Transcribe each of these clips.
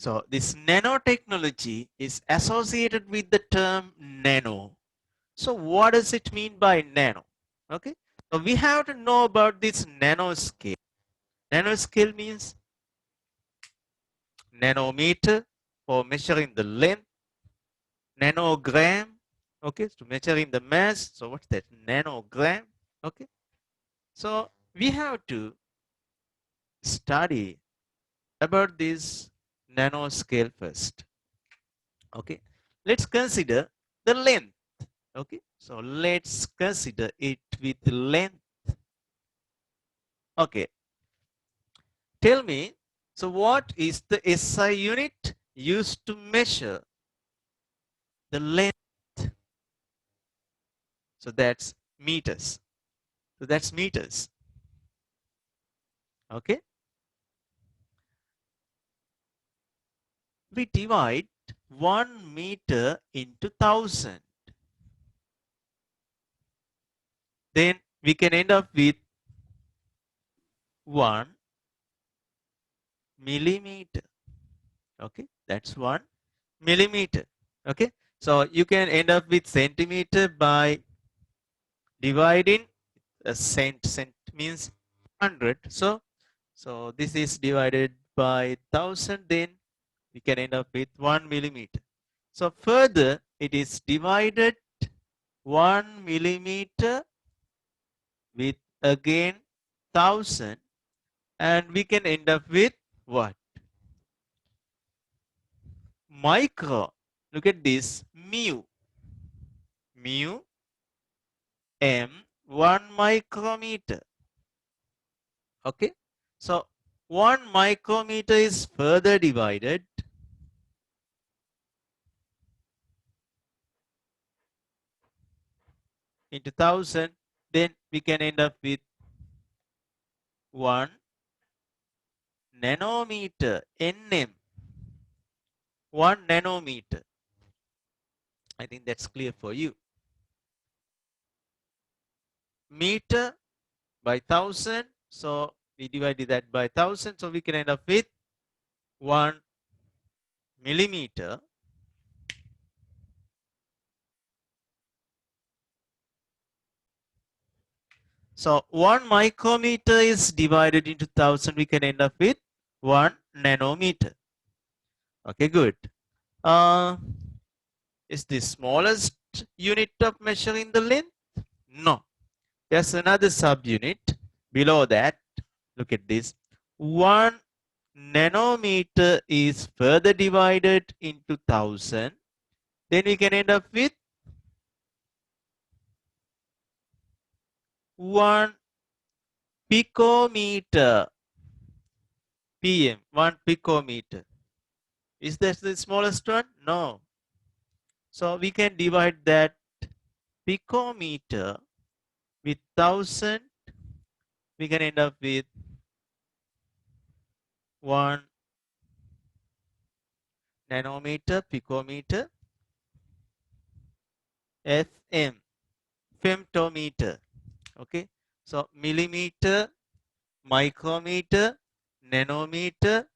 So this nanotechnology is associated with the term nano. So what does it mean by nano? Okay. So we have to know about this nanoscale. Nanoscale means nanometer for measuring the length, nanogram, okay, to measuring the mass. So what's that? Nanogram. Okay. So we have to study about this nanoscale first. Okay. Let's consider the length. Okay. So let's consider it with length. Okay. Tell me, so what is the SI unit used to measure the length? So that's meters. So that's meters. Okay. We divide 1 meter into 1000. Then we can end up with 1 millimeter. Okay. That's 1 millimeter. Okay. So you can end up with centimeter by dividing a cent means 100. So this is divided by 1000, then we can end up with 1 millimeter. So further it is divided 1 millimeter with again 1000, and we can end up with what? Micro. Look at this, mu. Mu m 1 micrometer. Okay. So 1 micrometer is further divided into 1000, then we can end up with 1 nanometer, nm, 1 nanometer. I think that's clear for you. Meter by 1000, so we divided that by 1000, so we can end up with 1 millimeter. So 1 micrometer is divided into 1000, we can end up with 1 nanometer. Okay, good. Uh, is the smallest unit of measuring the length? No. There's another subunit below that. Look at this. 1 nanometer is further divided into 1000. Then we can end up with 1 picometer. PM, 1 picometer. Is that the smallest one? No. So we can divide that picometer with 1000. We can end up with 1 nanometer, picometer, FM, femtometer. Okay. So millimeter, micrometer, nanometer,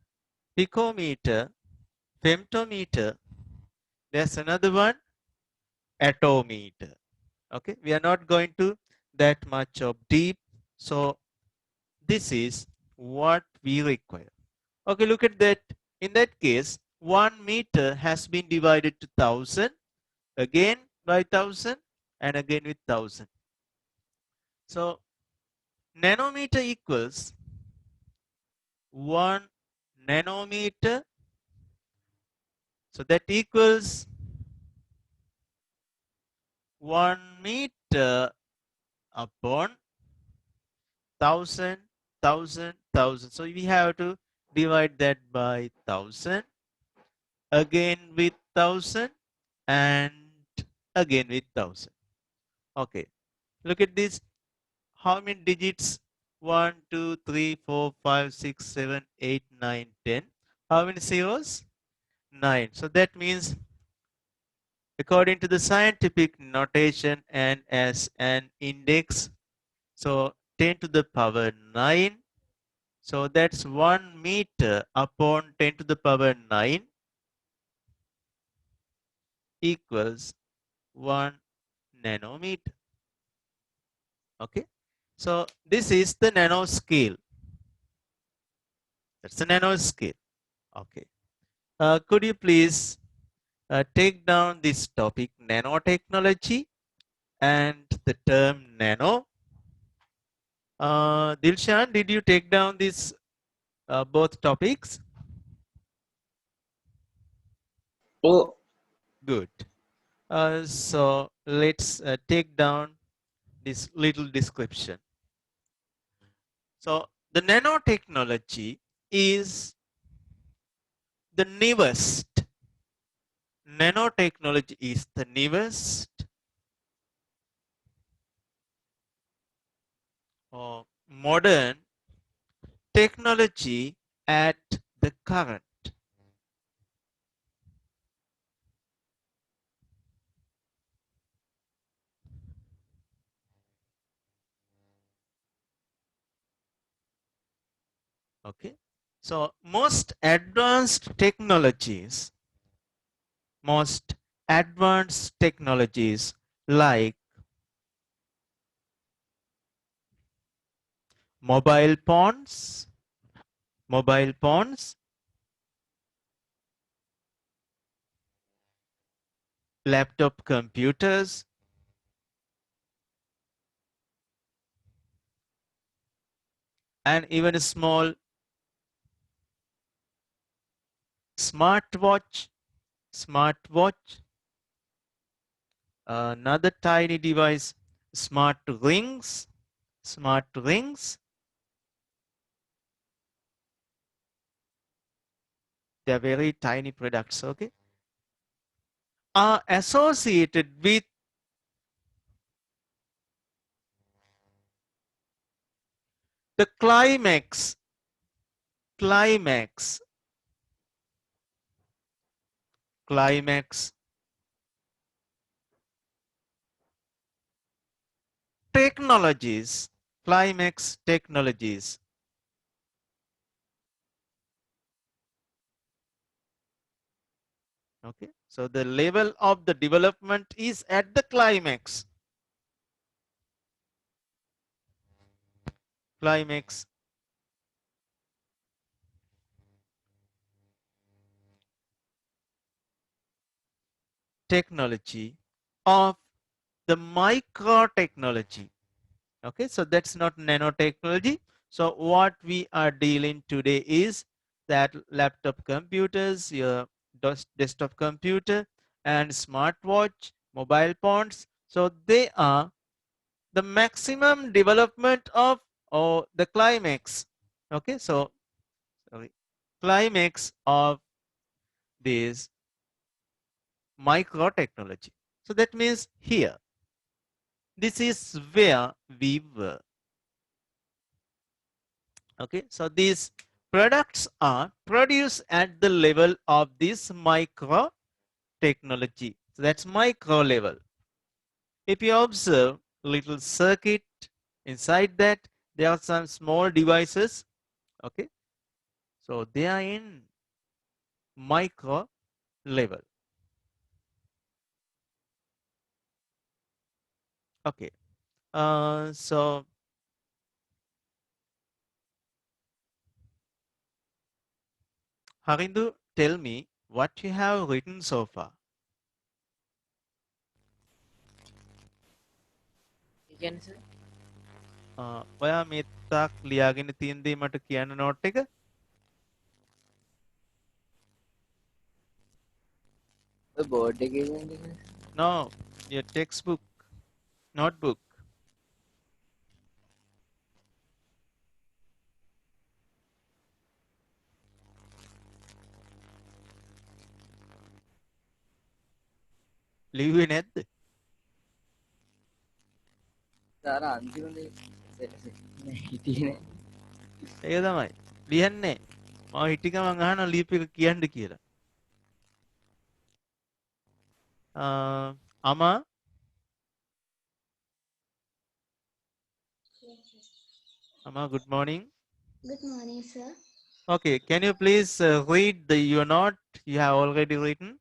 picometer, femtometer. There's another one, attometer. Okay, we are not going to that much of deep. So this is what we require. Okay, look at that. In that case, 1 meter has been divided to 1000, again by 1000, and again with 1000. So nanometer equals 1 nanometer. So that equals 1 meter upon 1000, 1000, 1000. So we have to divide that by 1000, again with 1000, and again with 1000. Okay, look at this. How many digits? 1, 2, 3, 4, 5, 6, 7, 8, 9, 10. How many zeros? 9. So that means according to the scientific notation and as an index, so 10 to the power 9. So that's 1 meter upon 10 to the power 9 equals 1 nanometer. Okay. So this is the nanoscale. That's the nanoscale. Okay. Could you please take down this topic nanotechnology and the term nano? Dilshan, did you take down these both topics? Oh, Good. So let's take down this little description. So the nanotechnology is the newest. Nanotechnology is the newest modern technology at the current. Okay. So most advanced technologies like mobile phones, mobile phones, laptop computers, and even a small smartwatch, smartwatch, another tiny device, smart rings, smart rings. They're very tiny products, okay, are associated with the climax, climax technologies, climax technologies. Okay, so the level of the development is at the climax, climax technology of the micro technology. Okay, so that's not nanotechnology. So what we are dealing today is that laptop computers, your desktop computer, and smartwatch, mobile phones. So they are the maximum development of the climax. Okay, so sorry, climax of this micro technology. So that means here, this is where we were. Okay, so these products are produced at the level of this micro technology. So that's micro level. If you observe little circuit inside that, there are some small devices. Okay, so they are in micro level. Okay, so Harindu, tell me what you have written so far. you can say. ඔයා මේ තාක් ලියාගෙන තියෙන දේ මට කියන්න note එක. The board again. No, your textbook, notebook. ලිව්වේ නැද්ද? Sir, anjumane. Hitine. ඒක තමයි. ලියන්නේ. මම හිටි ගමන් අහනවා ලියපු එක කියන්න කියලා. අමා good morning. Good morning, sir. Okay, can you please read the your note you have already written?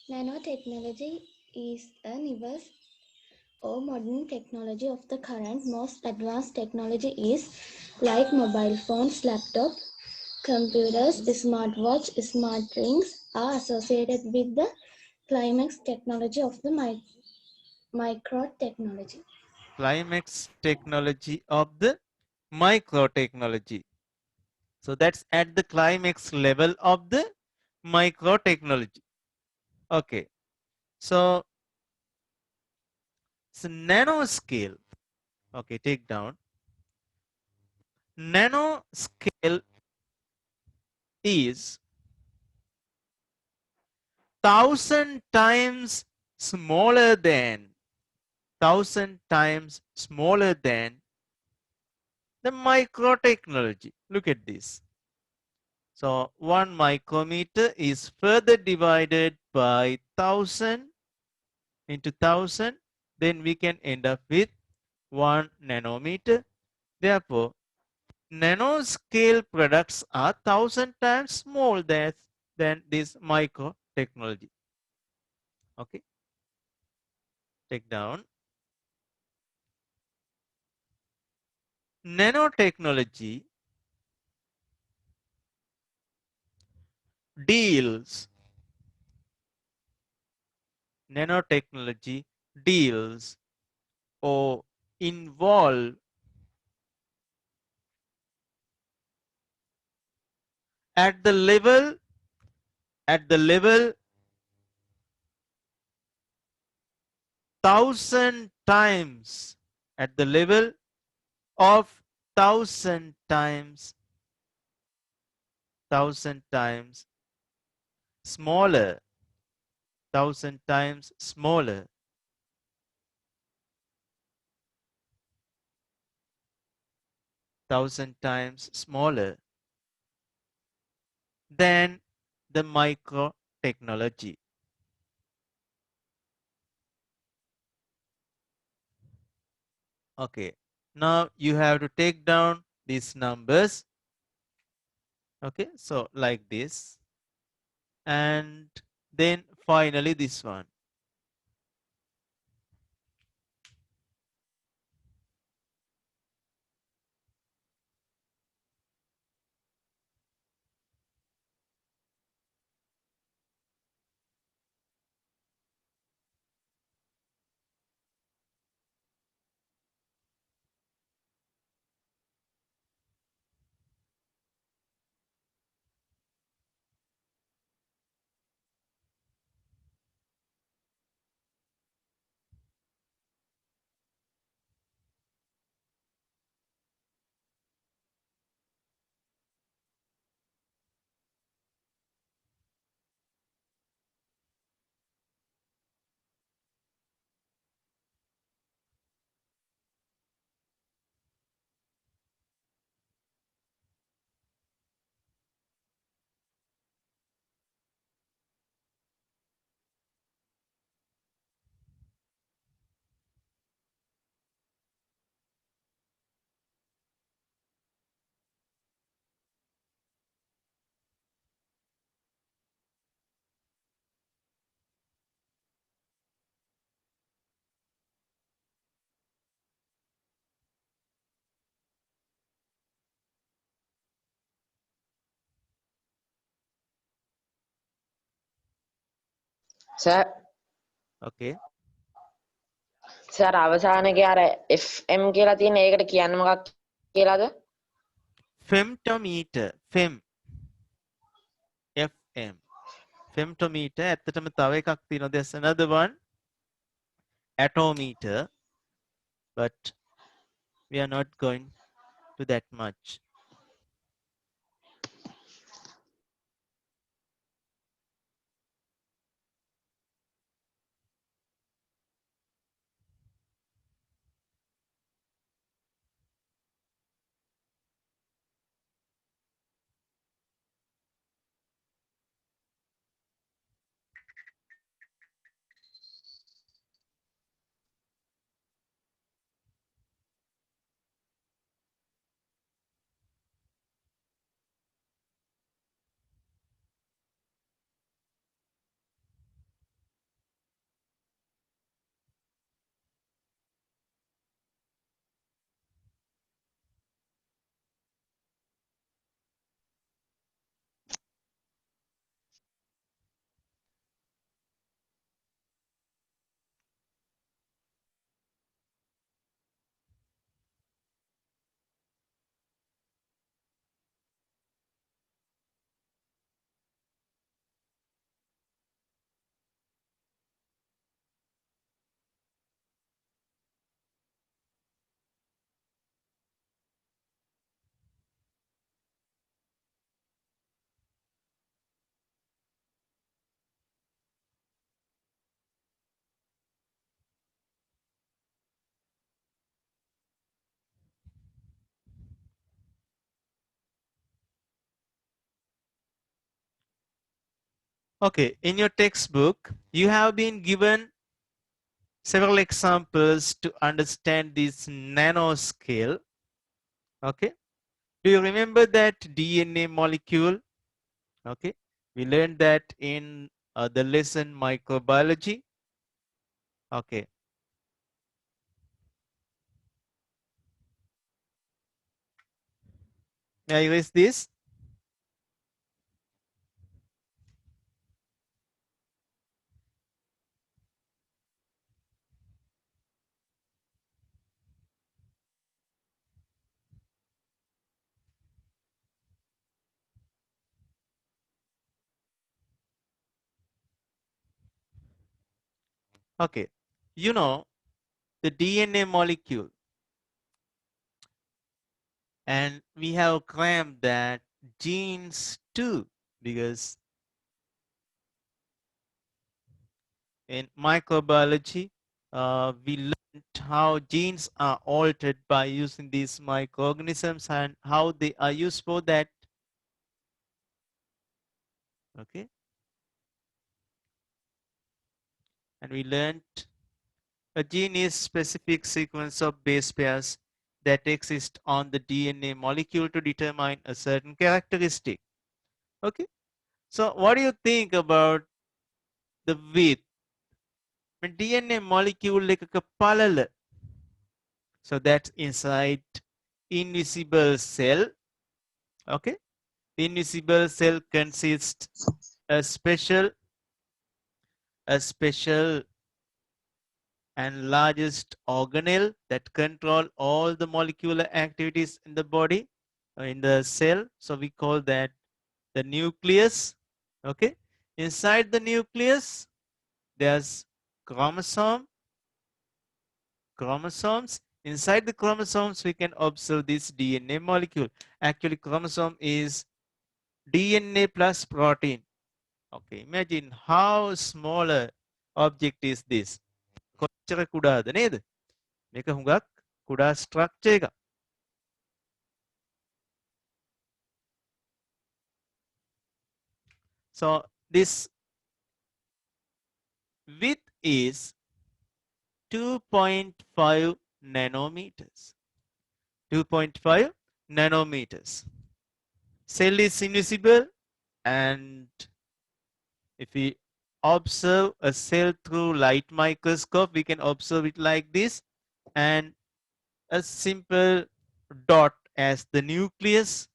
Nanotechnology is a newest or modern technology of the current most advanced technology is like mobile phones, laptop, computers, smartwatch, smart rings are associated with the climax technology of the micro technology. Climax technology of the micro technology. So that's at the climax level of the micro technology. Okay. So it's nanoscale. Okay, take down. Nanoscale is 1,000 times smaller than 1,000 times smaller than the micro technology. Look at this. So 1 micrometer is further divided by 1,000 into 1,000. Then we can end up with 1 nanometer. Therefore, nanoscale products are 1,000 times small than this micro technology. Okay, take down. Nanotechnology deals, nanotechnology deals or involve at the level, at the level 1,000 times, at the level of 1,000 times, 1,000 times smaller, 1,000 times smaller, 1,000 times smaller than the micro technology. Okay, now you have to take down these numbers. Okay, so like this, and then finally this one. Sir Okay, sir අවසානයේ අර FM කියලා තියෙන ඒකට කියන්න මොකක් කියලාද? femtometer, FM, femtometer. ඇත්තටම තව එකක් තියෙනවා. There's another one, atometer, but we are not going to that much. Okay, in your textbook, you have been given several examples to understand this nanoscale. Okay, do you remember that DNA molecule? Okay, we learned that in the lesson microbiology. Okay, may I erase this? Okay, you know the DNA molecule, and we have crammed that genes too, because in microbiology, we learned how genes are altered by using these microorganisms and how they are used for that. Okay, and we learned a gene is specific sequence of base pairs that exist on the DNA molecule to determine a certain characteristic. Okay, so what do you think about the width? DNA molecule එකක පළල. So that's inside invisible cell. Okay, invisible cell consists a special and largest organelle that control all the molecular activities in the body, in the cell. So we call that the nucleus. Okay, inside the nucleus there's chromosomes. Inside the chromosomes we can observe this DNA molecule. Actually chromosome is DNA plus protein. Okay, imagine how smaller object is this. කොච්චර කුඩාද නේද? මේක හුඟක් කුඩා structure එකක්. So this width is 2.5 nanometers. 2.5 nanometers. Cell is invisible, and if we observe a cell through light microscope, we can observe it like this, and a simple dot as the nucleus.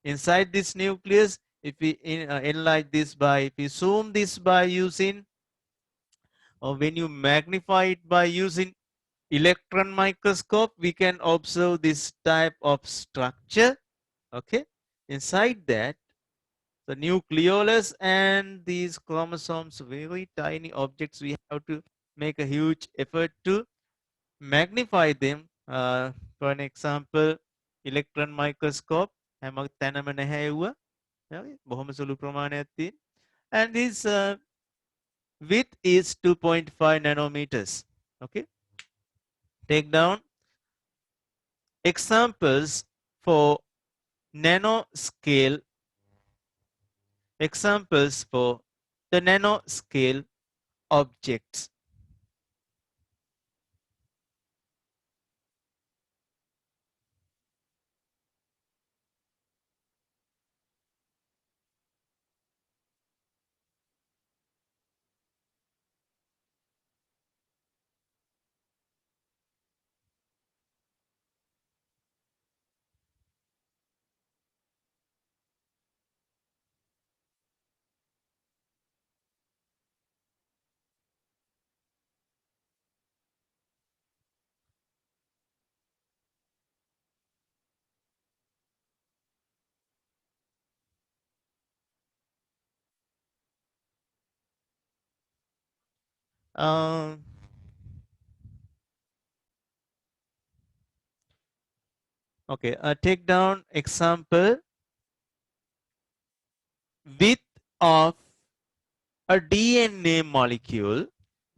Inside this nucleus, if we enlarge this by, if we zoom this by using, or when you magnify it by using electron microscope, we can observe this type of structure. Okay, inside that, the nucleolus and these chromosomes, very tiny objects, we have to make a huge effort to magnify them. For an example, electron microscope හැම තැනම නැහැ එව්ව. බොහොම සුළු ප්‍රමාණයක් තියෙන. And this width is 2.5 nanometers. Okay, take down examples for nanoscale, examples for the nanoscale objects. Um, okay, take down example. Width of a DNA molecule,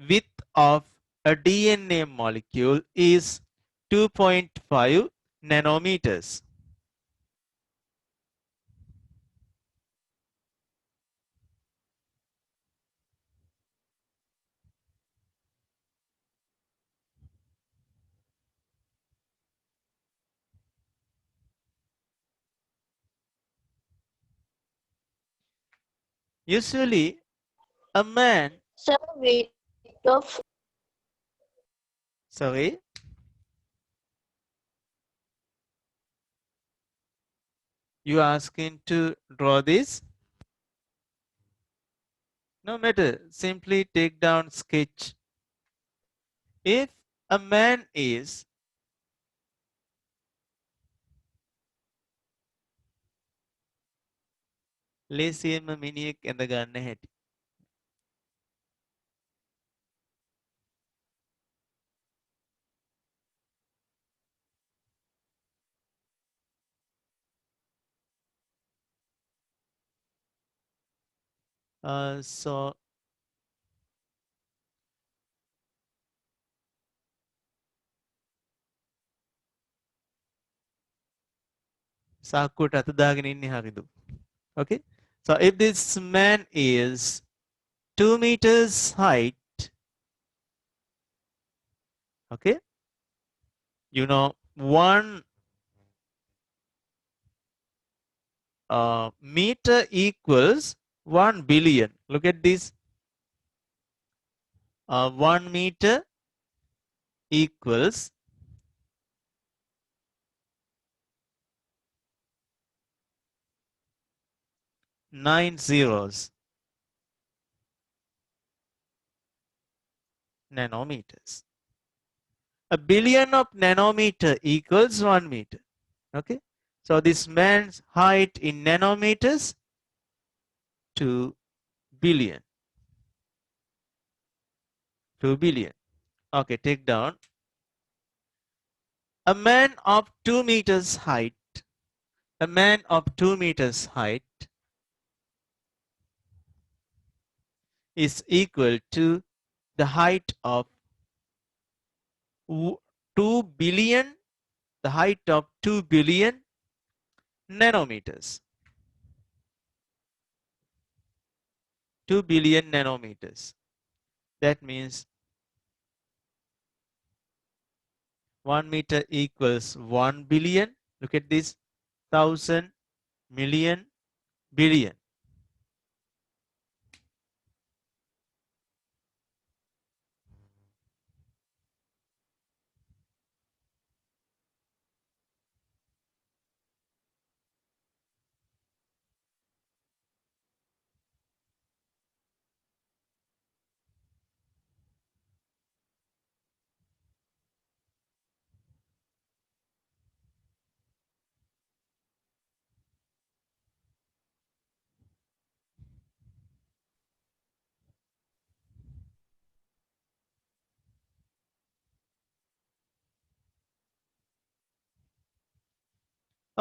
width of a DNA molecule is 2.5 nanometers. Usually a man, Sir, weight of sorry, you asking to draw this? No matter, simply take down sketch. If a man is ලේසියෙන්ම මිනිහෙක් ඇඳ ගන්න හැටි. So සාක්කුවට අත දාගෙන ඉන්නේ හරිදු. Okay. So if this man is 2 meters height, okay, you know, 1 meter equals 1 billion. Look at this. 1 meter equals 9 zeros, nanometers. A billion of nanometer equals 1 meter. Okay. So this man's height in nanometers, 2 billion. 2 billion. Okay, take down. A man of 2 meters height, a man of 2 meters height is equal to the height of 2 billion, the height of 2 billion nanometers. 2 billion nanometers. That means 1 meter equals 1 billion. Look at this. 1,000, million, billion.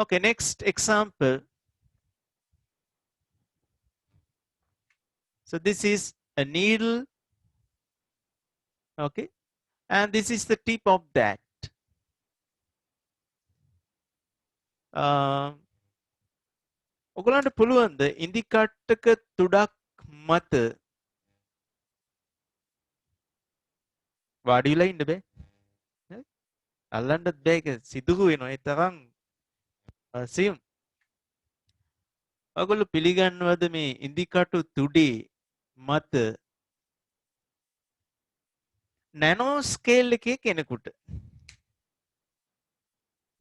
Okay, next example. So this is a needle. Okay. And this is the tip of that. ඔගලන්ට පුළුවන්ද ඉදි කට්ටක තුඩක් මත වාඩි වෙලා ඉන්න බෑ. අල්ලන්නත් බෑ. ඒක සිදුරු වෙනවා. ඒ තරම් සියුම්. ඔයගොල්ලෝ පිළිගන්නවද මේ ඉදිකටු තුඩේ මත නැනෝ ස්කේල් එකේ කෙනෙකුට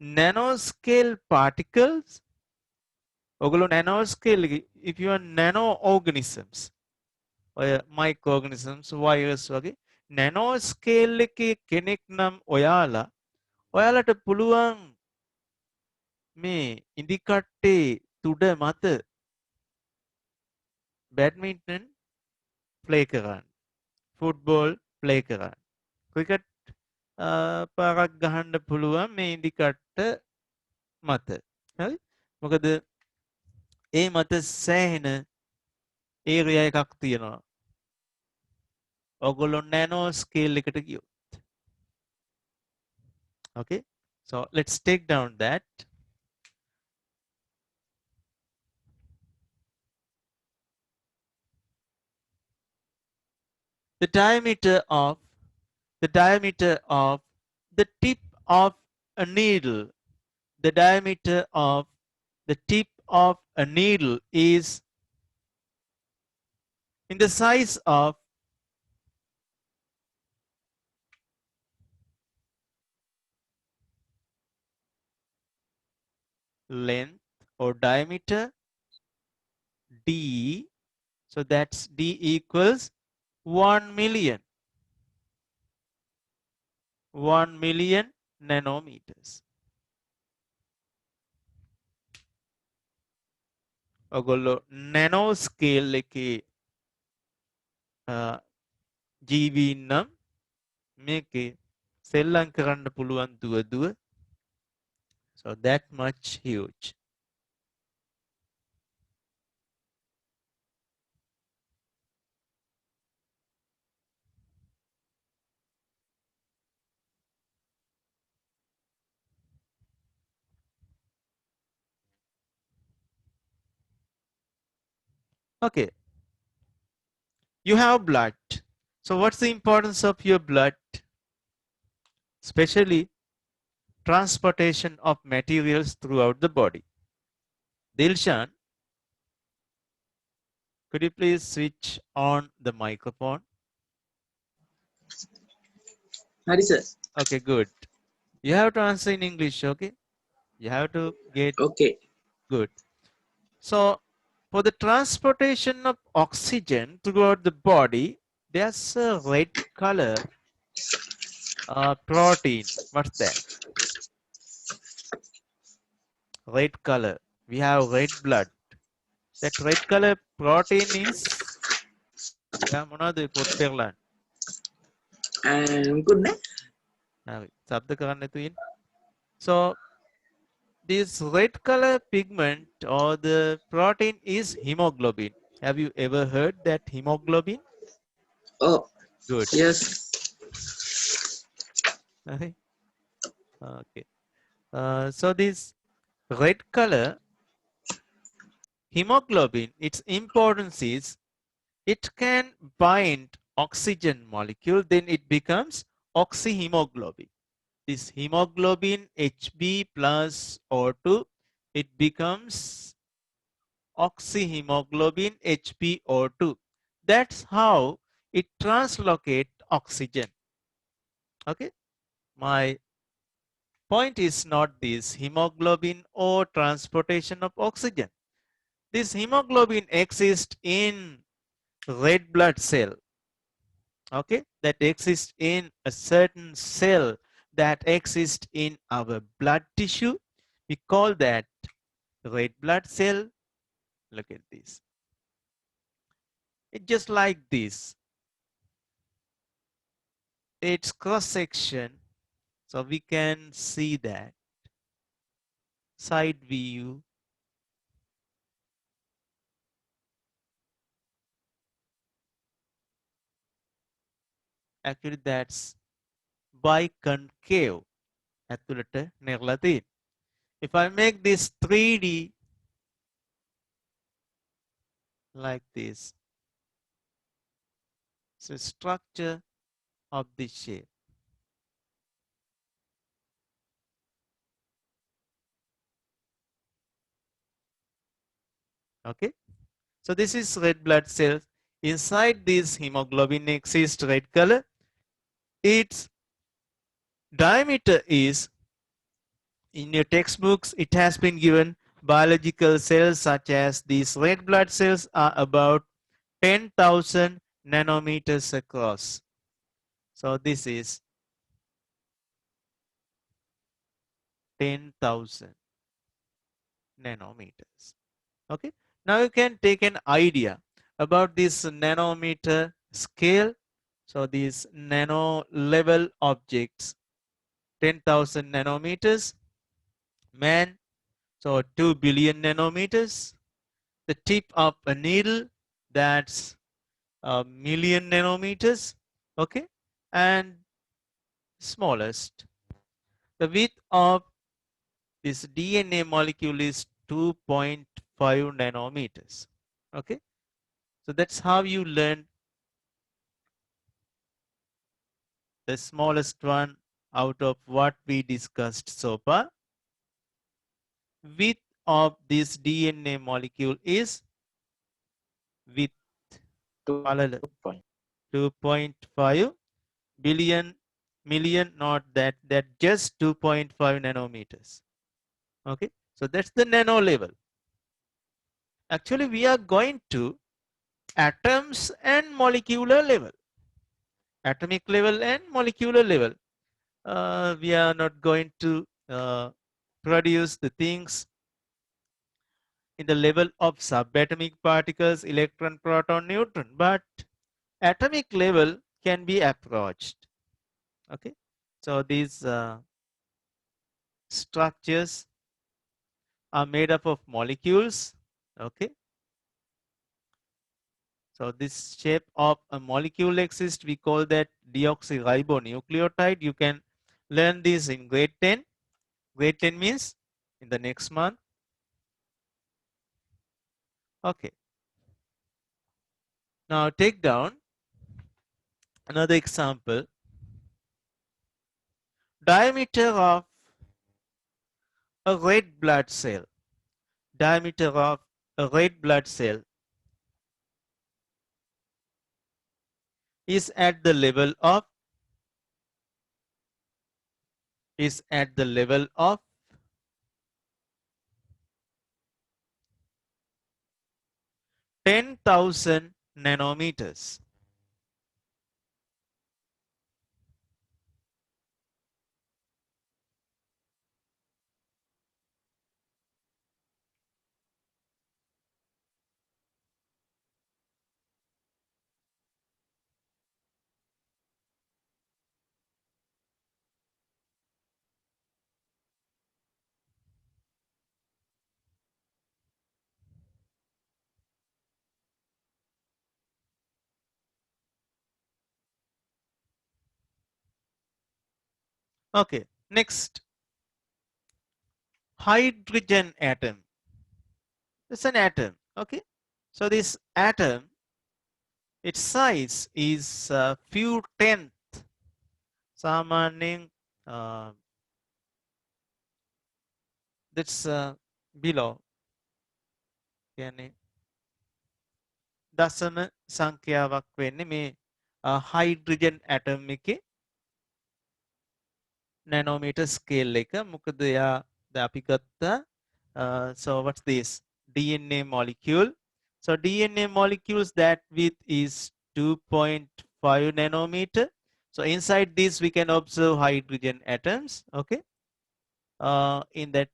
නැනෝ ස්කේල් particles ඔගොල්ලෝ නැනෝ ස්කේල් එක if you are nano organisms ඔය micro organisms virus වගේ නැනෝ ස්කේල් එකේ කෙනෙක් නම් ඔයාලට පුළුවන් මේ ඉදිකට්ටේ තුඩ මත බැඩ්මින්ටන් ප්ලේ කරන්න ෆුට්බෝල් ප්ලේ කරන්න ක්‍රිකට් පාරක් ගහන්න පුළුවන් මේ ඉදිකට්ට මත හරි මොකද ඒ මත සෑහෙන ඒරියා එකක් තියෙනවා ඔගොල්ලෝ නැනෝ ස්කේල් එකට ගියොත් okay so let's take down that the diameter of the tip of a needle, the diameter of the tip of a needle is in the size of length or diameter d. So that's d equals 1 million. 1 million nanometers. ඔගොල්ලෝ nano scale එකේ ජීවීන් නම් මේකේ සෙල්ලම් කරන්න පුළුවන් දුව. So that much huge. Okay, you have blood. So what's the importance of your blood? Especially transportation of materials throughout the body. Dilshan, could you please switch on the microphone? Hari sir. Okay, good. You have to answer in English, okay? You have to get Okay. good. So for the transportation of oxygen throughout the body, there's a red color protein. What's that? Red color. We have red blood. That red color protein is මොනවද පොත් පෙරලන්නේ? Good night. හරි. ශබ්ද කරන්න නැතුව ඉන්න. So this red color pigment or the protein is hemoglobin. Have you ever heard that hemoglobin? Oh, Good. yes. Okay. Okay. So this red color hemoglobin, its importance is it can bind oxygen molecule, then it becomes oxyhemoglobin. This hemoglobin Hb plus O2, it becomes oxyhemoglobin HbO2. That's how it translocate oxygen. Okay, my point is not this hemoglobin or transportation of oxygen. This hemoglobin exists in red blood cell, okay, that exists in a certain cell that exists in our blood tissue. We call that red blood cell. Look at this. It's just like this. It's cross section, so we can see that side view. Actually, that's biconcave. ඇතුළට නෙරලා තියෙන්නේ. If I make this 3D like this, it's a structure of this shape. Okay, so this is red blood cells. Inside this hemoglobin exists red color. Its diameter is, in your textbooks, it has been given biological cells such as these red blood cells are about 10,000 nanometers across. So this is 10,000 nanometers. Okay, now you can take an idea about this nanometer scale. So these nano level objects, 10,000 nanometers, man, so 2 billion nanometers. The tip of a needle, that's a million nanometers, okay, and smallest, the width of this DNA molecule is 2.5 nanometers. Okay, so that's how you learn the smallest one out of what we discussed so far. Width of this DNA molecule is width පළල 2.5 billion million, not that just 2.5 nanometers. Okay, so that's the nano level. Actually, we are going to atoms and molecular level, atomic level and molecular level. We are not going to produce the things in the level of subatomic particles, electron, proton, neutron, but atomic level can be approached. Okay, so these structures are made up of molecules. Okay, so this shape of a molecule exists. We call that deoxyribonucleotide. You can learn this in grade 10. Grade 10 means in the next month. Okay, now take down another example. Diameter of a red blood cell. Diameter of a red blood cell is at the level of 10,000 nanometers. Okay, next, hydrogen atom. It's an atom. Okay, so this atom, its size is few tenth. Samaning, that's below. කියන්නේ දශම සංඛ්‍යාවක් වෙන්නේ මේ hydrogen atom එකේ nanometer scale එක. මොකද එයා අපි ගත්තා so what's this DNA molecule. So DNA molecules, that width is 2.5 nanometer. So inside this we can observe hydrogen atoms. Okay, in that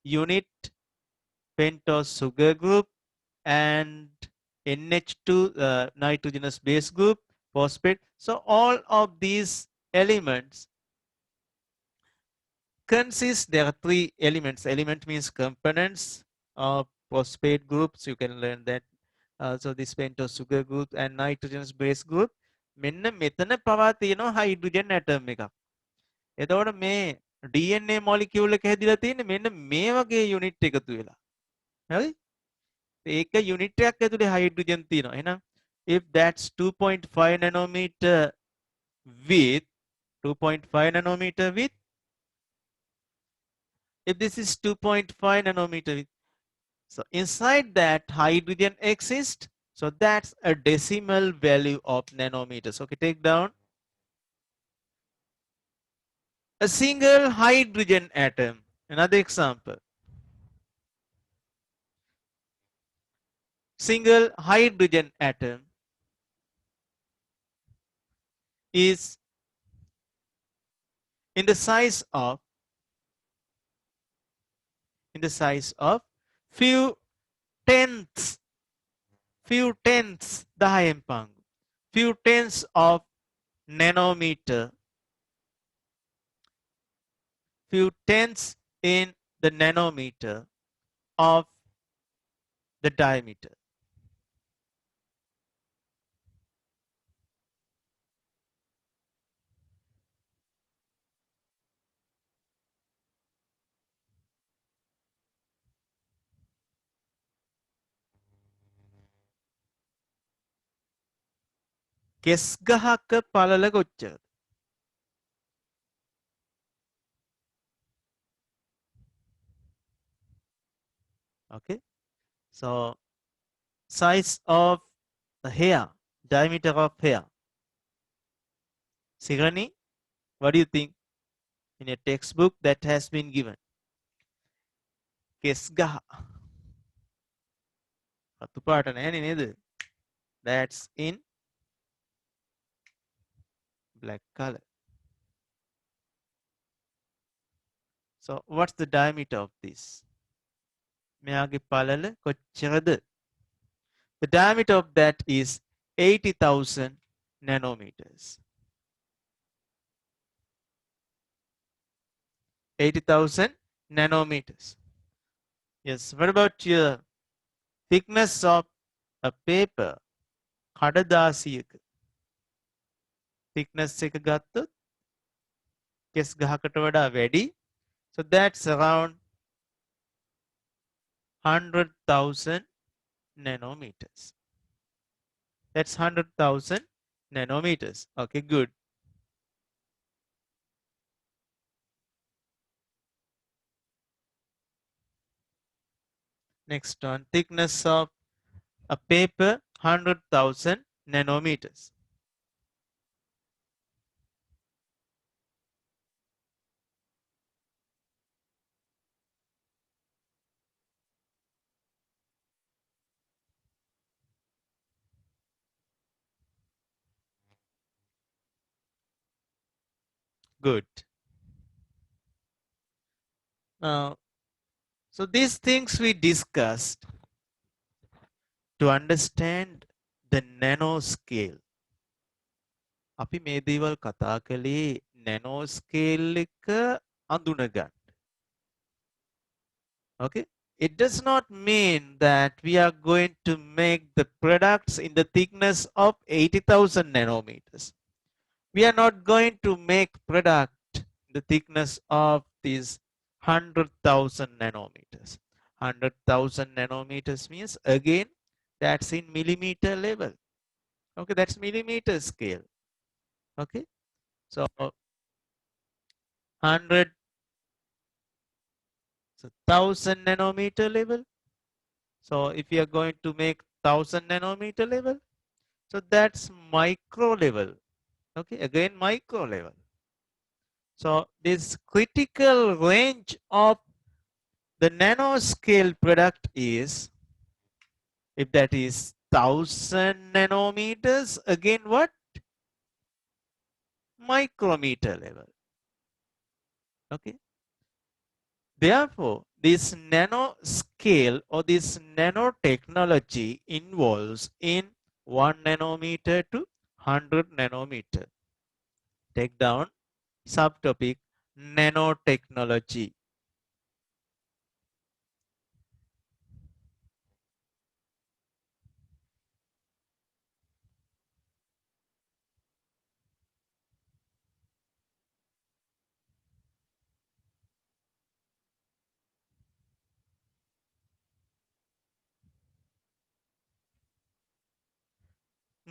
unit, pentose sugar group and NH2 nitrogenous base group, phosphate. So all of these elements consist, there are three elements. Element means components of phosphate groups. You can learn that. So this pentose sugar group and nitrogenous base group. මෙන්න මෙතන පවා තියෙනවා hydrogen atom එකක්. එතකොට මේ DNA molecule එක හැදිලා තියෙන්නේ මෙන්න මේ වගේ යුනිට් එකතු වෙලා. හරි? ඒක යුනිට් එකක් ඇතුලේ හයිඩ්‍රජන් තියෙනවා. එහෙනම් if that's 2.5 nanometer width, 2.5 nanometer width, if this is 2.5 nanometer width, so inside that hydrogen exists. So that's a decimal value of nanometers. Okay, take down a single hydrogen atom. Another example. Single hydrogen atom is in the size of few tenths, few tenths of nanometer, few tenths in the nanometer of the diameter. කෙස් ගහක පළල කොච්චරද? Okay, so size of The hair, diameter of hair. Sigrani, what do you think in a textbook that has been given? කෙස් ගහ. රතු පාට නෑනේ නේද? That's in black color. So what's the diameter of this? මෙයාගේ පළල කොච්චරද? The diameter of that is 80,000 nanometers. 80,000 nanometers. Yes, what about your thickness of a paper? කඩදාසියක thickness එක ගත්තොත් කෙස් ගහකට වඩා වැඩි. So that's around 100,000 nanometers. That's 100,000 nanometers. Okay, good. Next one, thickness of a paper, 100,000 nanometers. Good. Now, so these things we discussed to understand the nanoscale. අපි මේ දේවල් කතා කළේ nanoscale එක අඳුනගන්න. Okay? It does not mean that we are going to make the products in the thickness of 80,000 nanometers. We are not going to make product in the thickness of these 100,000 nanometers. 100,000 nanometers means again that's in millimeter level. Okay, that's millimeter scale. Okay, so 100, so 1000 nanometer level. So if you are going to make 1000 nanometer level, so that's micro level. Okay, again micro level. So this critical range of the nanoscale product is, if that is 1000 nanometers, again what? Micrometer level. Okay. Therefore, this nanoscale or this nanotechnology involves in 1 nanometer to 100 nanometer. Take down subtopic nanotechnology.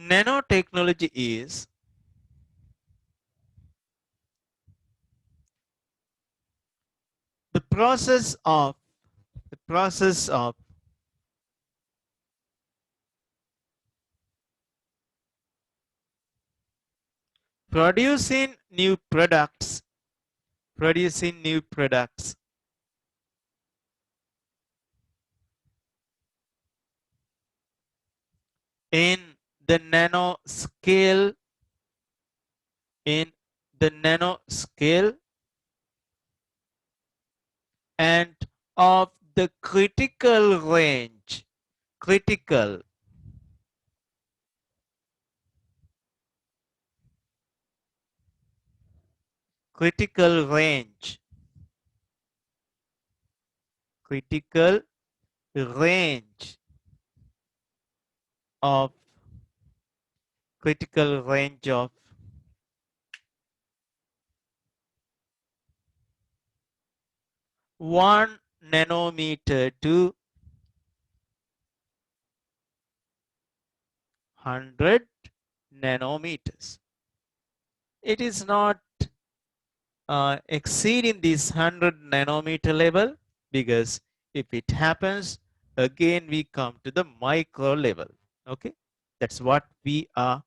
Nanotechnology is the process of producing new products in the nanoscale and of the critical range critical range of 1 nanometer to 100 nanometers. It is not exceeding this 100 nanometer level, because if it happens, again we come to the micro level. Okay, That's what we are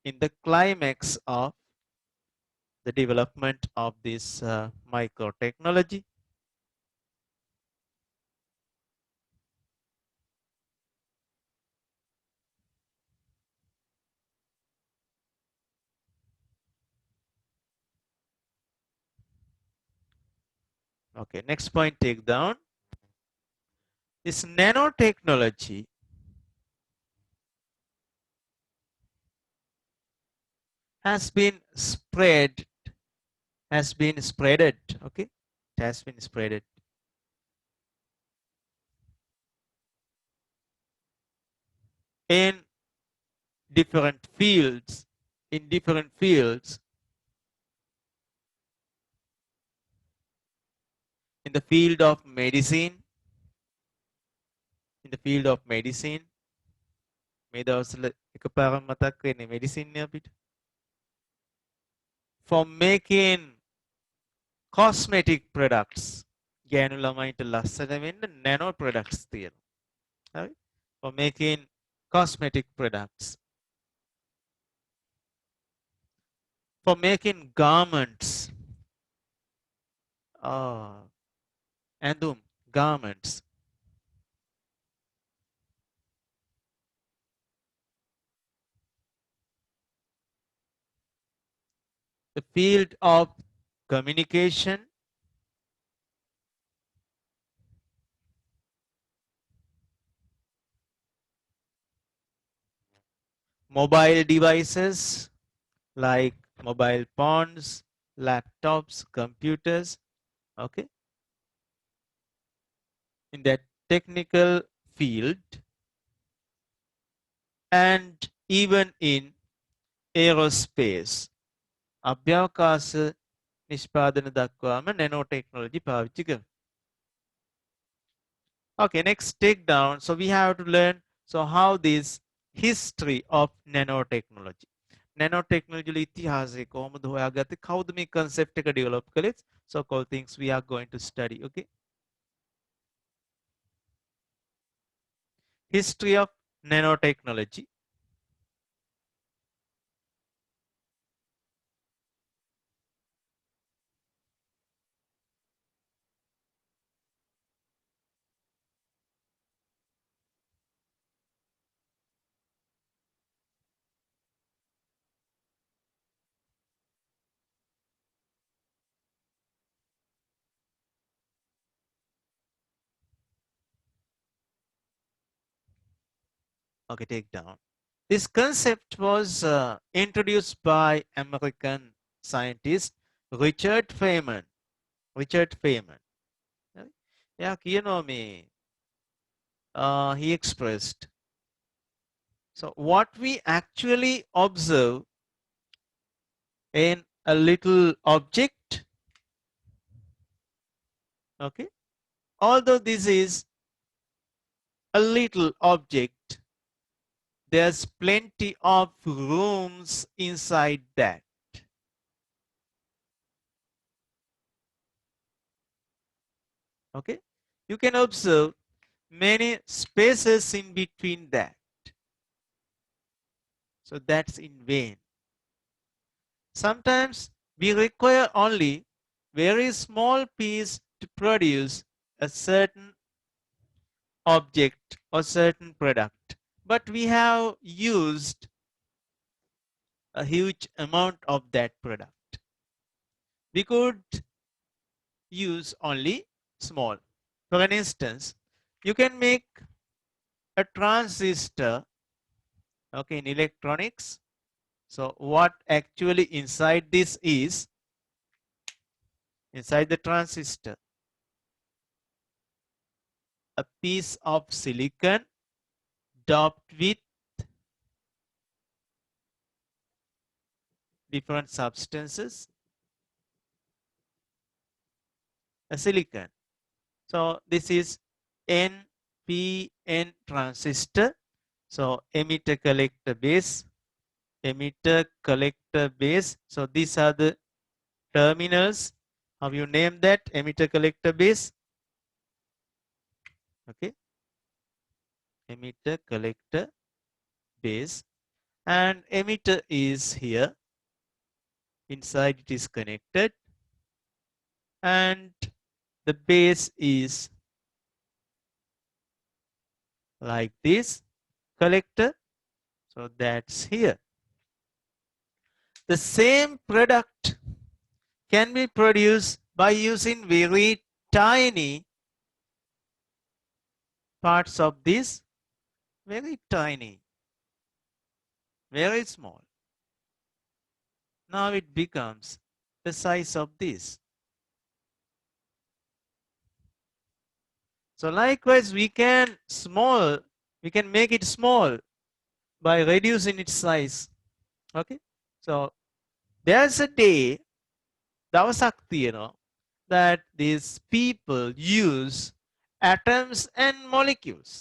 in the climax of the development of this microtechnology. Okay, next point take down. This nanotechnology has been spreaded, okay? It has been spreaded in different fields, in different fields, in the field of medicine, in the field of medicine, මේ දවස්වල එකපාරම මතක් වෙන්නේ medicine නේ අපිට. For making cosmetic products, ගෑනු ළමයින්ට ලස්සන වෙන්න nano products තියෙනවා. හරි? For making cosmetic products. For making garments. ඇඳුම්, garments. The field of communication, mobile devices like mobile phones, laptops, computers, okay? In that technical field, and even in aerospace. අභ්‍යවකාශ නිෂ්පාදන දක්වාම nanotechnology පාවිච්චි කරනවා. Okay, next take down. So we have to learn so how this history of nanotechnology. Nanotechnology වල ඉතිහාසය කොහොමද හොයාගත්තේ? කවුද මේ concept එක develop කළේ? So called things we are going to study, okay? History of nanotechnology. Okay, take down. This concept was introduced by American scientist Richard Feynman. Richard Feynman. Yeah, he expressed. So what we actually observe in a little object, okay, although this is a little object, there's plenty of rooms inside that. Okay, you can observe many spaces in between that. So that's in vain. Sometimes we require only very small piece to produce a certain object or certain product, but we have used a huge amount of that product. We could use only small. For an instance, you can make a transistor, okay, in electronics. So what actually inside this is, inside the transistor, a piece of silicon doped with different substances, a silicon. So this is NPN transistor. So emitter collector base, emitter collector base. So these are the terminals. How you name that? Emitter collector base. Okay. Emitter collector base. and emitter is here. Inside it is connected, and the base is like this, collector. So that's here. The same product can be produced by using very tiny parts of this, very tiny, very small. Now it becomes the size of this. So likewise, we can make it small by reducing its size. Okay. So there's a day, දවසක් තියෙනවා, that these people use atoms and molecules.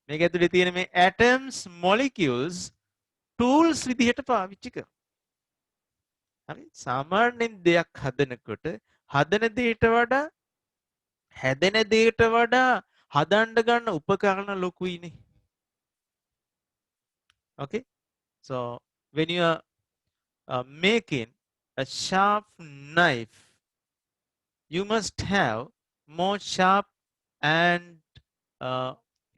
මේක ඇතුලේ තියෙන මේ atoms, molecules tools විදිහට පාවිච්චි කරනවා. හරි? සාමාන්‍යයෙන් දෙයක් හදනකොට හදන දෙයට වඩා හැදෙන දෙයට වඩා හදන්න ගන්න උපකරණ ලොකුයිනේ. Okay? So when you are making a sharp knife, you must have more sharp and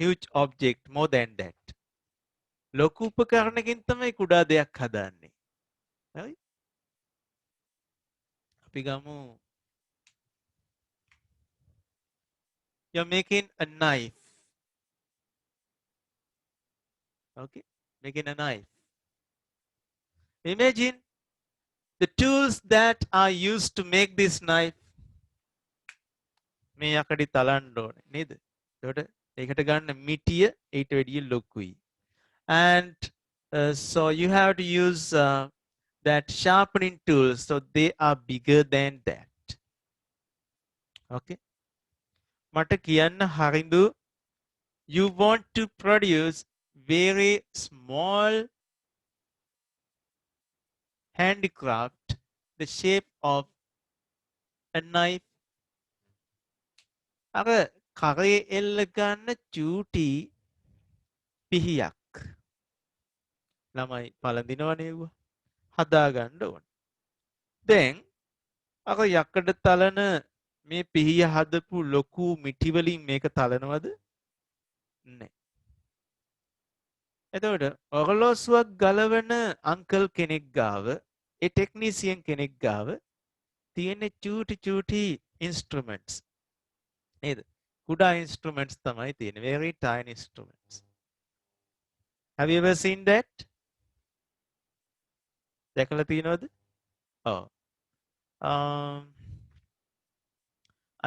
huge object more than that. ලොකු උපකරණකින් තමයි කුඩා දෙයක් හදන්නේ. හරි? අපි ගමු, you're making a knife. Okay? Making a knife. Imagine the tools that are used to make this knife. මේ යකඩි තලන්න ඕනේ නේද? එතකොට ඒකට ගන්න මිටිය ඊට වැඩිය ලොකුයි. And so you have to use that sharpening tools, so they are bigger than that. Okay? මට කියන්න හරිඳු, you want to produce very small handicraft, the shape of a knife. අර කරේ එල්ල ගන්න චූටි පිහියක් ළමයි පළඳිනවනේ ඒවා හදා ගන්න ඕන. Then අර යකඩ තලන මේ පිහිය හදපු ලොකු මිටි වලින් මේක තලනවද? නැහැ. එතකොට ඔරලෝසුවක් ගලවන අංකල් කෙනෙක් ගාව, ඒ ටෙක්නීසියන් කෙනෙක් ගාව තියෙන චූටි instruments නේද? කුඩා instruments තමයි තියෙන්නේ. Very tiny instruments. Have you ever seen that? දැකලා තියෙනවද? Oh.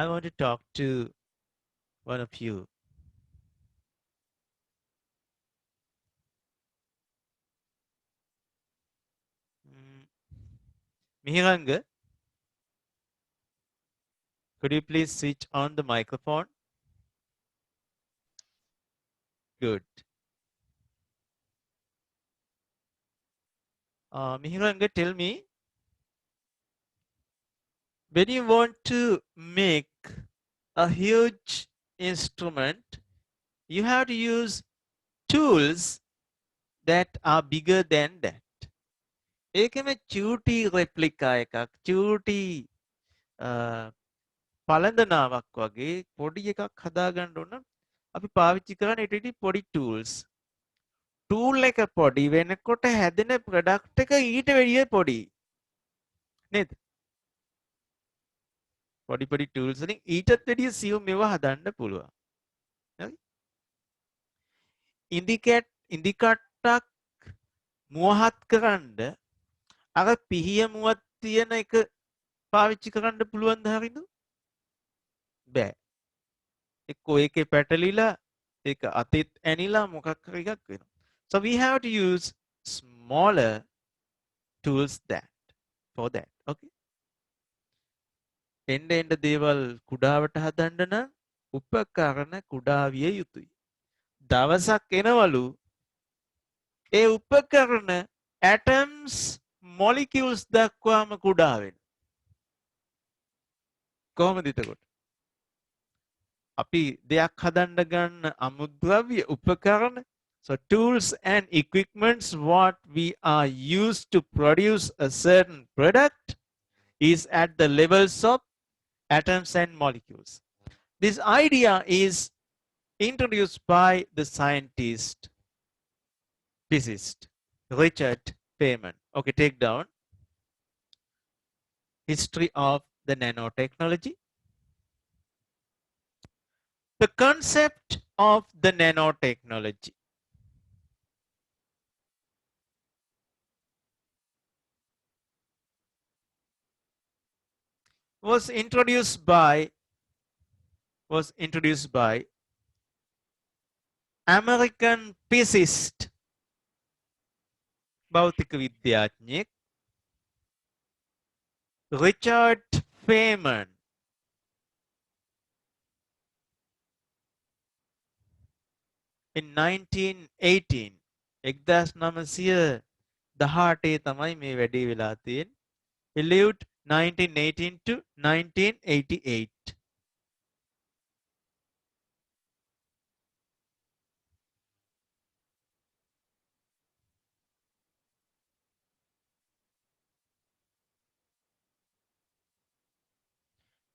I want to talk to one of you. Mihiranga, could you please switch on the microphone? Good. Mihiranga, tell me, when you want to make a huge instrument, you have to use tools that are bigger than that. ඒකෙම චූටි replica එකක්, චූටි පළඳනාවක් වගේ පොඩි එකක් හදාගන්න ඕන නම් අපි පාවිච්චි කරන්නේ ඊට පොඩි tools. tool එක පොඩි වෙනකොට හැදෙන product එක ඊට වැඩිය පොඩි. නේද? පොඩි tools වලින් ඊටත් වැඩිය සියුම් ඒවා හදන්න පුළුවන්. හරි? ඉන්දි කට්ටක් මුවහත් කරන්න අර පිහිය මුවත් තියෙන එක පාවිච්චි කරන්න පුළුවන්ද හරිද? බෑ. එක්කෝ ඒකේ පැටලිලා ඒක අතෙත් ඇනිලා මොකක් හරි එකක් වෙනවා. So we have to use smaller tools for that. Okay? එන්න දේවල් කුඩාවට හදන්න නම් උපකරණ කුඩා විය යුතුයි. දවසක් එනවලු ඒ උපකරණ atoms, molecules දක්වාම කුඩා වෙන. කොහොමද එතකොට? අපි දෙයක් හදන්න ගන්න අමුද්‍රව්‍ය උපකරණ So tools and equipments what we are used to produce a certain product is at the levels of atoms and molecules. This idea is introduced by the scientist, physicist Richard Feynman. Okay, take down history of the nanotechnology. The concept of the nanotechnology was introduced by American physicist भौतिक विद्याज्ञ Richard Feynman in 1918 1918 තමයි මේ වැඩේ වෙලා තියෙන්නේ. He lived 1918 to 1988.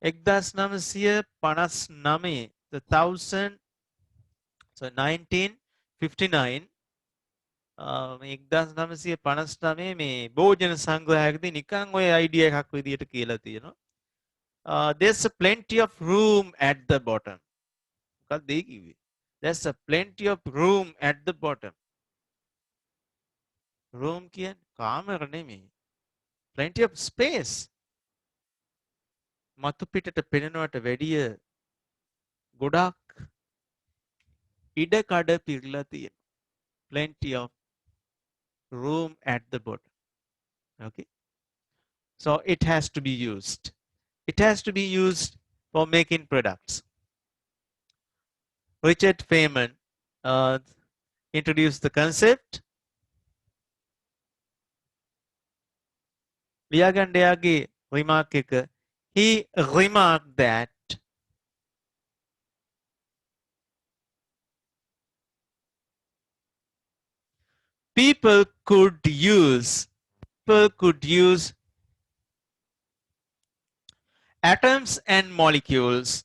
එක්දස් නමසිය පනස් නමේ the 1959 එක්දස් නමසිය පනස් නමේ මේ භෝජන සංග්‍රහයකදී නිකං ඔය අයිඩිය එකක් විදියට කියලා තියෙනවා. There's a plenty of room at the bottom. මොකක්ද ඒ කිව්වේ? There's a plenty of room at the bottom. Room කියන්නේ කාමර නෙමෙයි. Plenty of space. මතු පිටට පෙනෙනවට වැඩිය ගොඩක් ඉඩ කඩ පිරලා තියෙනවා. Plenty of room at the bottom. Okay. So it has to be used. It has to be used for making products. Richard Feynman introduced the concept. ලියාගණ්ඩයාගේ remark එක, he remarked that people could use atoms and molecules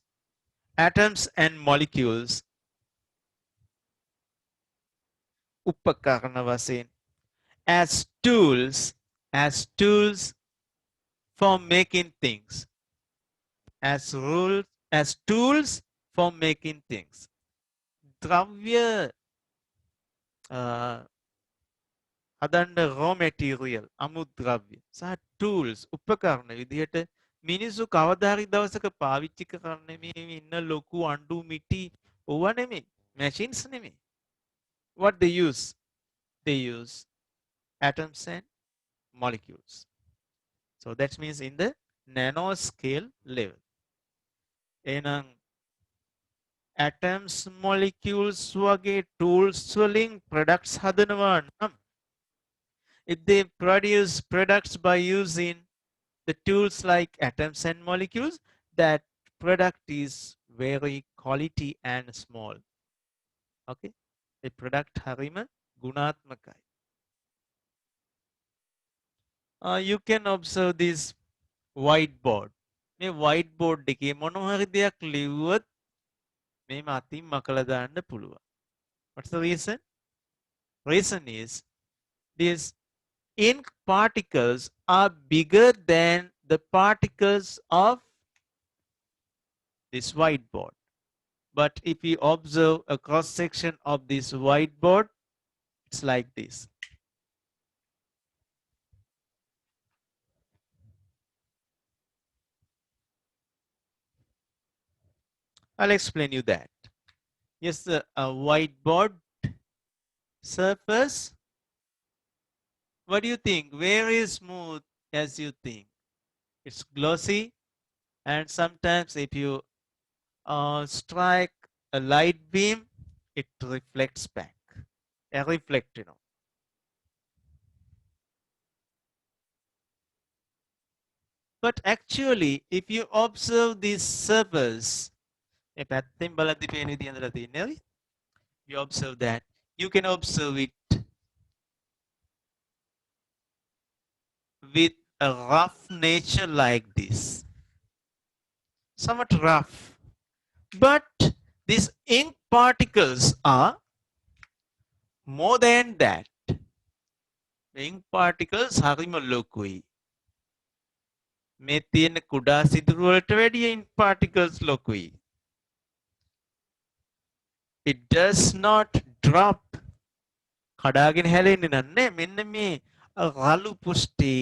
උපකරණ වශයෙන් as tools for making things, as tools for making things. ද්‍රව්‍ය හදන්න raw material අමුද්‍රව්‍ය සහ tools උපකරණ විදිහට මිනිස්සු කවදා හරි දවසක පාවිච්චි කරන්නේ මේ ඉන්න ලොකු අඬු මිටි ඕවා නෙමෙයි, machines නෙමෙයි. What they use? They use atoms and molecules. So that means in the nanoscale level. එහෙනම් atoms molecules වගේ tools වලින් products හදනවා නම්, if they produce products by using the tools like atoms and molecules, that product is very quality and small. Okay, the product harima gunathmakai. You can observe this whiteboard. මේ whiteboard එකේ මොනවා හරි දෙයක් ලිව්වොත් මේ අතින් මකලා දාන්න පුළුවන්. What's the reason? Reason is these ink particles are bigger than the particles of this whiteboard. But if you observe a cross section of this whiteboard, it's like this. I'll explain you that. Yes, a whiteboard surface. What do you think? Very smooth as you think. It's glossy, and sometimes if you strike a light beam, it reflects back. A reflect, you know. But actually, if you observe this surface, you observe that you can observe it with a rough nature like this, somewhat rough. But these ink particles are more than that. ink particles හරිම ලොකුයි. මේ තියෙන කුඩා සිදුරු වලට වැඩිය ink particles ලොකුයි. It does not drop. කඩාගෙන හැලෙන්නේ නැහැ. මෙන්න මේ රළු පුෂ්ටි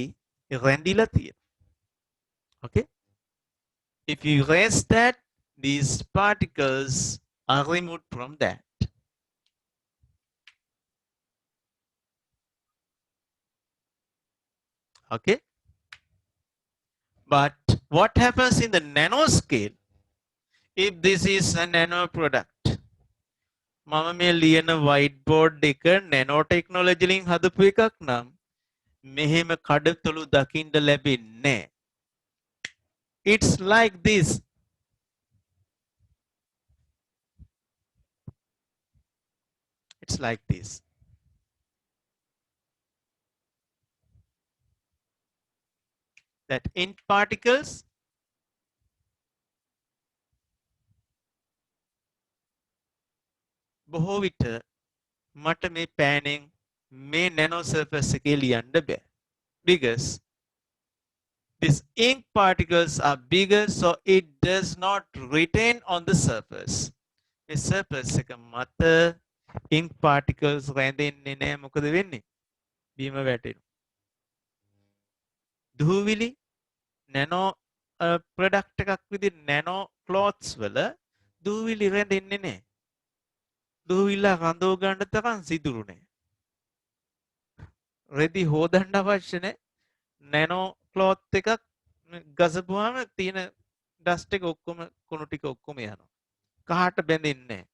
රැඳිලා තියෙනවා. Okay? If you erase that, these particles are removed from that. Okay? But what happens in the nanoscale if this is a nano product? මම මේ ලියන white board එක nano technology වලින් හදපු එකක් නම් මෙහෙම කඩතොළු දකින්න ලැබෙන්නේ. It's like this. It's like this. That ink particles බොහෝ විට මට මේ පෑනෙන් මේ nano surface එකේ ලියන්න බෑ. Because these ink particles are bigger, so it does not retain on the surface. මේ surface එක මත ink particles රැඳෙන්නේ නැහැ. මොකද වෙන්නේ? බීම වැටෙනවා. දූවිලි nano product එකක් විදිහට nano cloths වල දූවිලි රැඳෙන්නේ නැහැ. දූවිල්ල රඳව ගන්න තරම් සිදුරු නැහැ. රෙදි හොදන්න අවශ්‍ය නැහැ. nano cloth එකක් ගසපුවාම තියෙන dust එක ඔක්කොම කුණු ටික ඔක්කොම යනවා. කහට බැඳෙන්නේ නැහැ.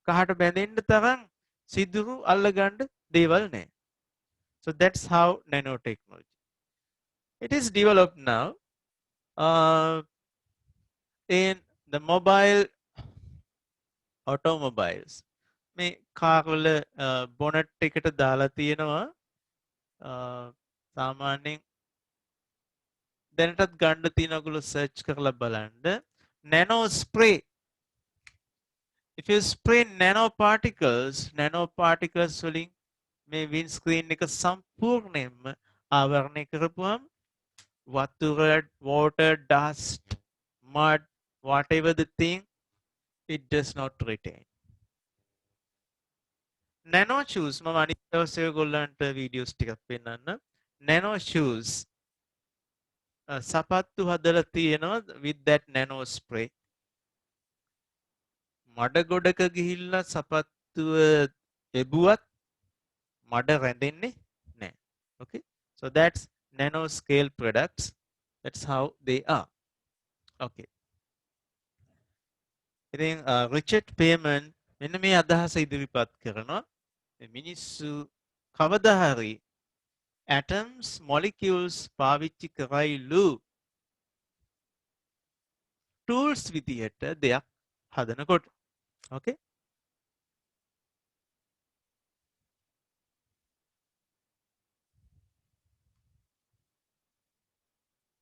කහට බැඳෙන්න තරම් සිදුරු අල්ලගන්න දේවල් නැහැ. So that's how nanotechnology. It is developed now in the mobile automobiles. මේ කාර් වල බොනට් එකට දාලා තියෙනවා සාමාන්‍යයෙන් දැනටත් ගන්න තියෙන ඔයගොල්ලෝ සර්ච් කරලා බලන්න nano spray. If you spray nanoparticles වලින් මේ windscreen එක සම්පූර්ණයෙන්ම ආවරණය කරපුවම වතුර, water, dust, mud, whatever the thing, it does not retain. Nano shoes, මම අනිත් දවසේ ඔයගොල්ලන්ට වීඩියෝස් ටිකක් පෙන්නන්න. Nano shoes සපත්තු හදලා තියෙනවා with that nano spray. මඩ ගොඩක ගිහිල්ලා සපත්තුව එබුවත් මඩ රැඳෙන්නේ නැහැ. Okay? So that's nano scale products. That's how they are. Okay. ඉතින් Richard Feynman මෙන්න මේ අදහස ඉදිරිපත් කරනවා. මිනිස්සු කවදා හරි atoms molecules පාවිච්චි කරයිලු tools විදියට දෙයක් හදනකොට. Okay?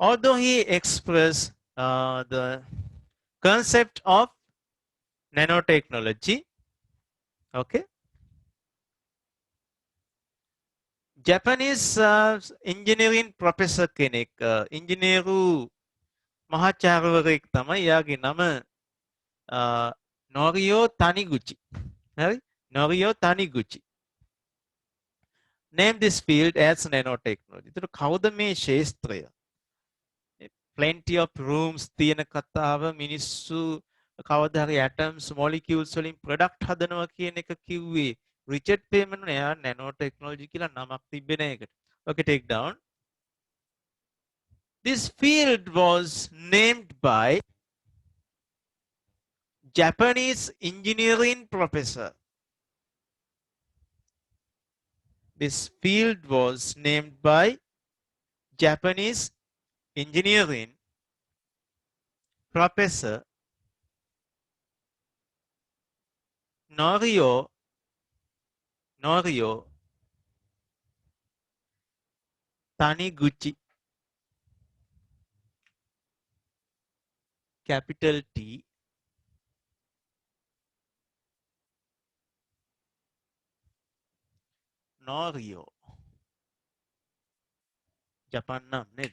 Although he expressed the concept of nanotechnology, okay, Japanese engineering professor කෙනෙක් ඉංජිනේරු මහාචාර්යවරයෙක් තමයි. යාගේ නම නොරියෝ තනිගුචි. හරි? නොරියෝ තනිගුචි. Name this field as nanotechnology. ඒතර කවුද මේ ශාස්ත්‍රය? Plenty of rooms තියෙන කතාව මිනිස්සු කවදා හරි atoms molecules වලින් product හදනවා කියන එක කිව්වේ Richard Feynman එයා nanotechnology කියලා නමක් තිබ්බේ නැහැ ඒකට. Okay, take down. This field was named by Japanese engineering professor. This field was named by Japanese engineering professor Norio Norio, Taniguchi, capital T, Norio, Japan nam ned.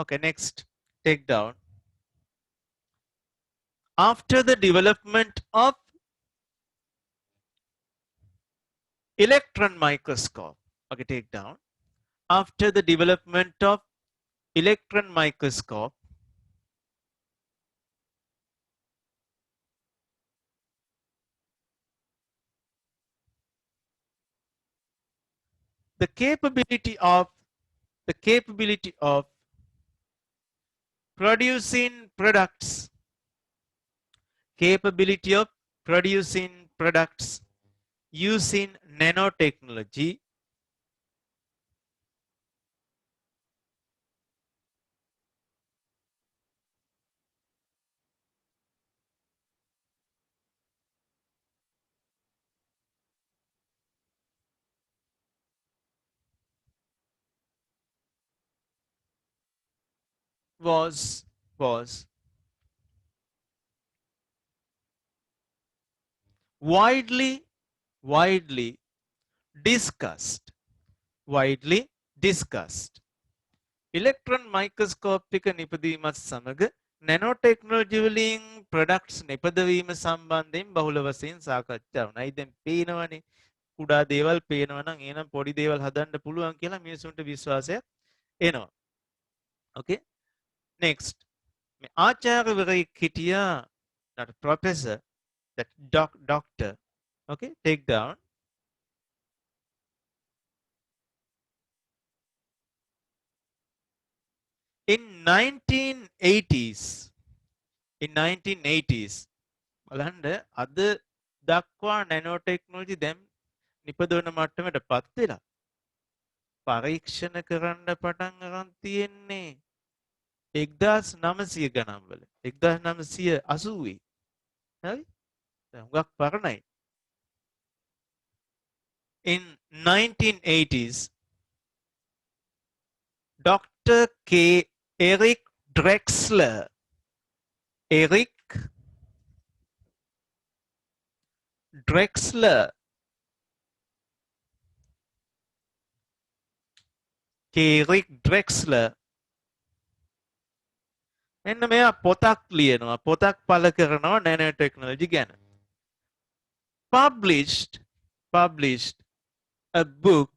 Okay, next, take down. After the development of electron microscope, okay, take down. After the development of electron microscope, the capability of producing products using nanotechnology was widely discussed. Electron microscopic නිපදවීමත් සමග nanotechnology වලින් products නිපදවීම සම්බන්ධයෙන් බහුල වශයෙන් සාකච්ඡා වුණා. ඒ දැන් පේනවනේ කුඩා දේවල් පේනවා නම් එහෙනම් පොඩි දේවල් හදන්න පුළුවන් කියලා මිනිසුන්ට විශ්වාසයක් එනවා. Okay, next. මේ ආචාර්යවරයෙක් හිටියා not professor, that doctor. Okay, take down. In 1980s, බලන්න අද දක්වා nanotechnology දැන් නිපදවන මට්ටමට පත් වෙලා පරීක්ෂණ කරන්න පටන් අරන් තියෙන්නේ 1900 ගණන්වල 1980. හරි? දැන් හුඟක් පරණයි. In 1980s, Dr. K. Eric Drexler, එන්න මෙයා පොතක් ලියනවා, පොතක් පළ කරනවා nanotechnology ගැන. Published a book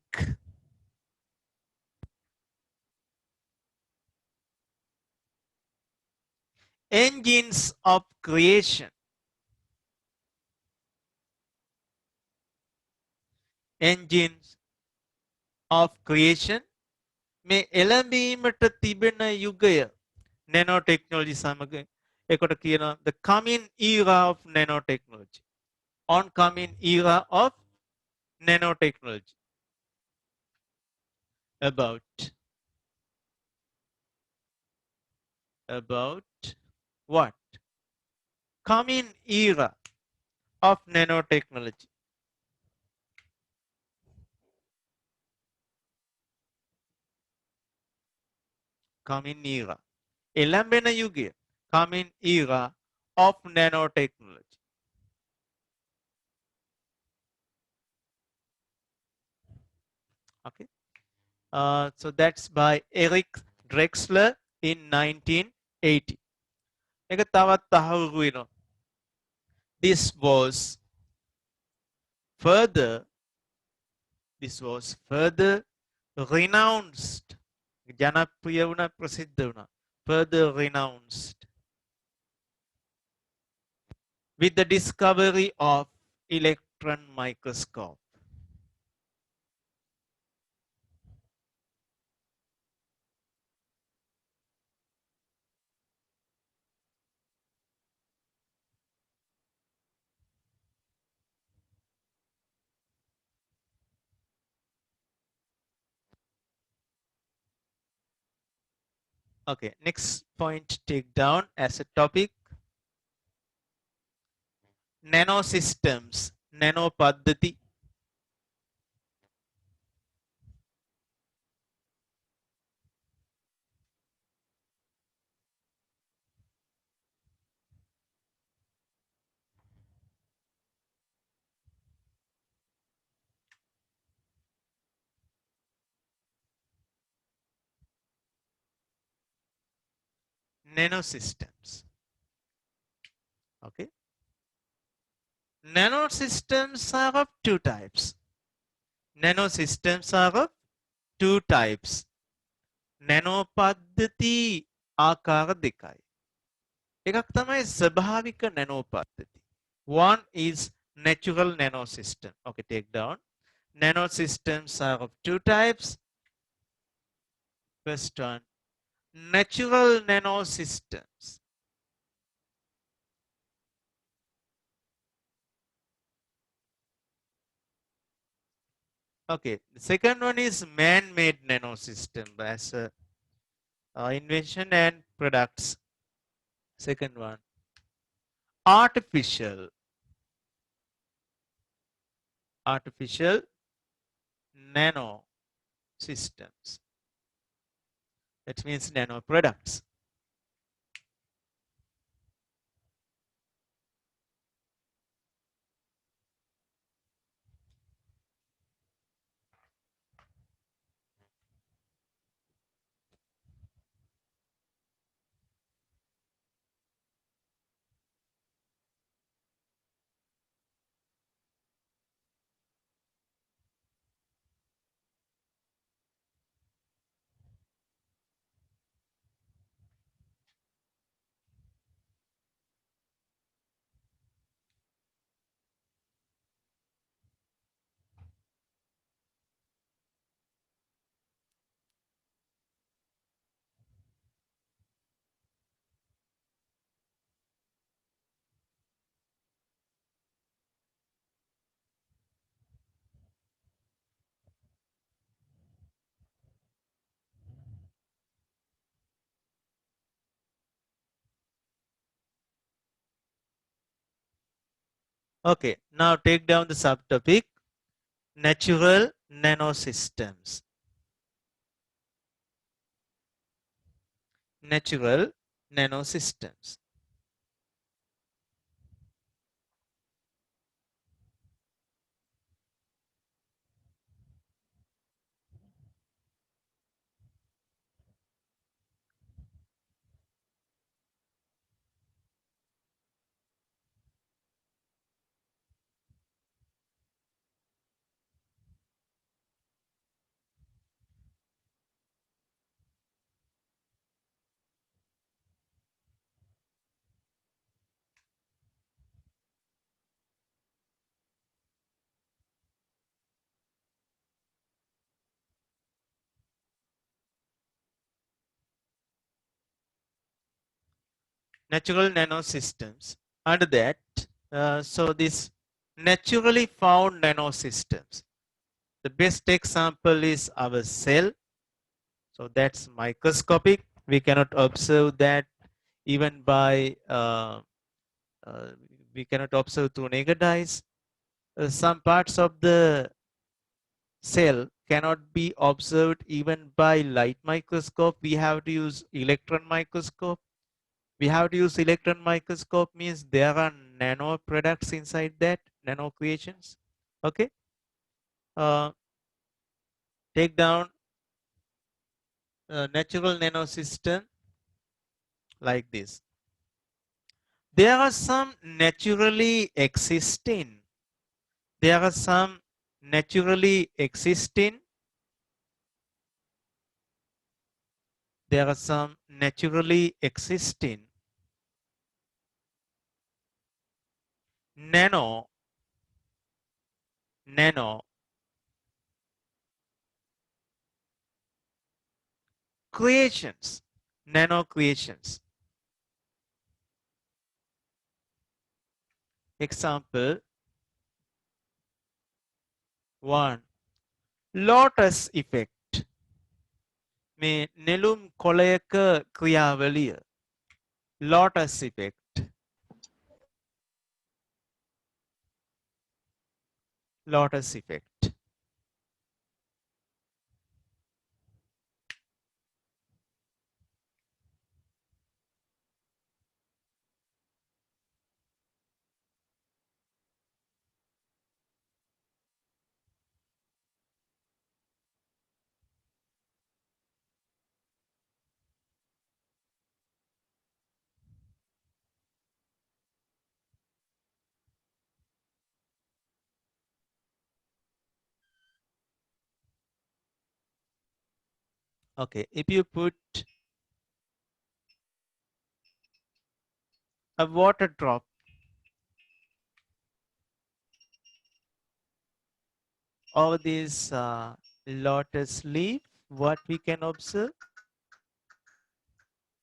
Engines of Creation. මේ එළඹීමට තිබෙන යුගය nanotechnology සමග එකට කියනවා the coming era of nanotechnology. Oncoming era of nanotechnology. About what? Coming era of nanotechnology. Coming era. එළඹෙන යුගය. Coming era of nanotechnology. Okay. So that's by Eric Drexler in 1980. එක තවත් තහවුරු වෙනවා. This was further, this was further renounced. ජනප්‍රිය වුණා, ප්‍රසිද්ධ වුණා. Further renounced with the discovery of electron microscope. Okay, next point take down as a topic. Nanosystems, nano paddhati. Nanosystems. Okay. Nanosystems are of two types. Nanosystems are of two types. Nano paddhati ආකාර දෙකයි. එකක් තමයි ස්වභාවික nano paddhati. One is natural nanosystem. Okay, take down. Nanosystems are of two types. First one, natural nanosystems. Okay, the second one is man-made nanosystem as invention and products. Second one, artificial nano systems. That means nano products. Okay, now take down the subtopic, natural nanosystems. Natural nanosystems. Natural nanosystems. Under that, so this naturally found nanosystems. The best example is our cell. So that's microscopic. We cannot observe that even by, we cannot observe through naked eyes. Some parts of the cell cannot be observed even by light microscope. We have to use electron microscope. We have to use electron microscope means there are nano products inside that, nano creations. Okay. Take down natural nanosystem like this. There are some naturally existing There are some naturally existing. There are some naturally existing nano creations. Nano creations. Example 1. Lotus effect. මේ නෙළුම් කොළයක ක්‍රියාවලිය. Lotus effect. Lotus effect. Okay, if you put a water drop over this lotus leaf, what we can observe?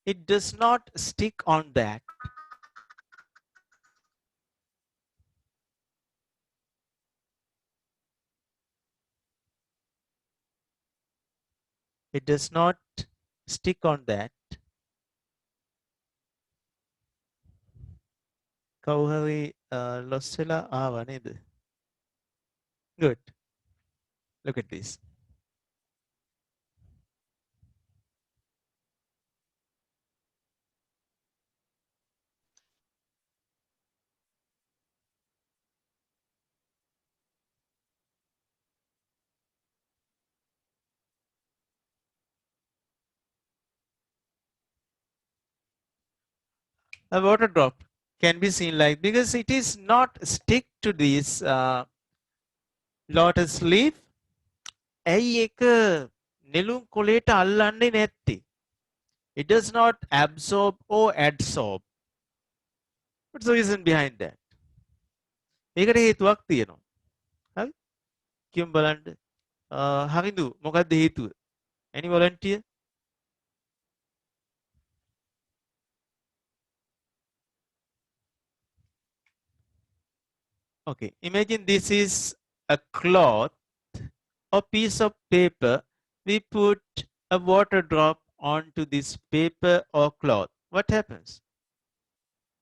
It does not stick on that. It does not stick on that. කවුහරි lost වෙලා ආවා නේද? Good. Look at this. A water drop can be seen like, because it is not stick to this lotus leaf. ඇයි ඒක නෙළුම් කොළේට අල්ලන්නේ නැත්තේ? It does not absorb or adsorb. What's the reason behind that? ඒකට හේතුවක් තියෙනවා. හරි? කියමු බලන්න. හරිදු මොකක්ද හේතුව? Any volunteer? Okay, imagine this is a cloth or piece of paper. We put a water drop onto this paper or cloth. What happens?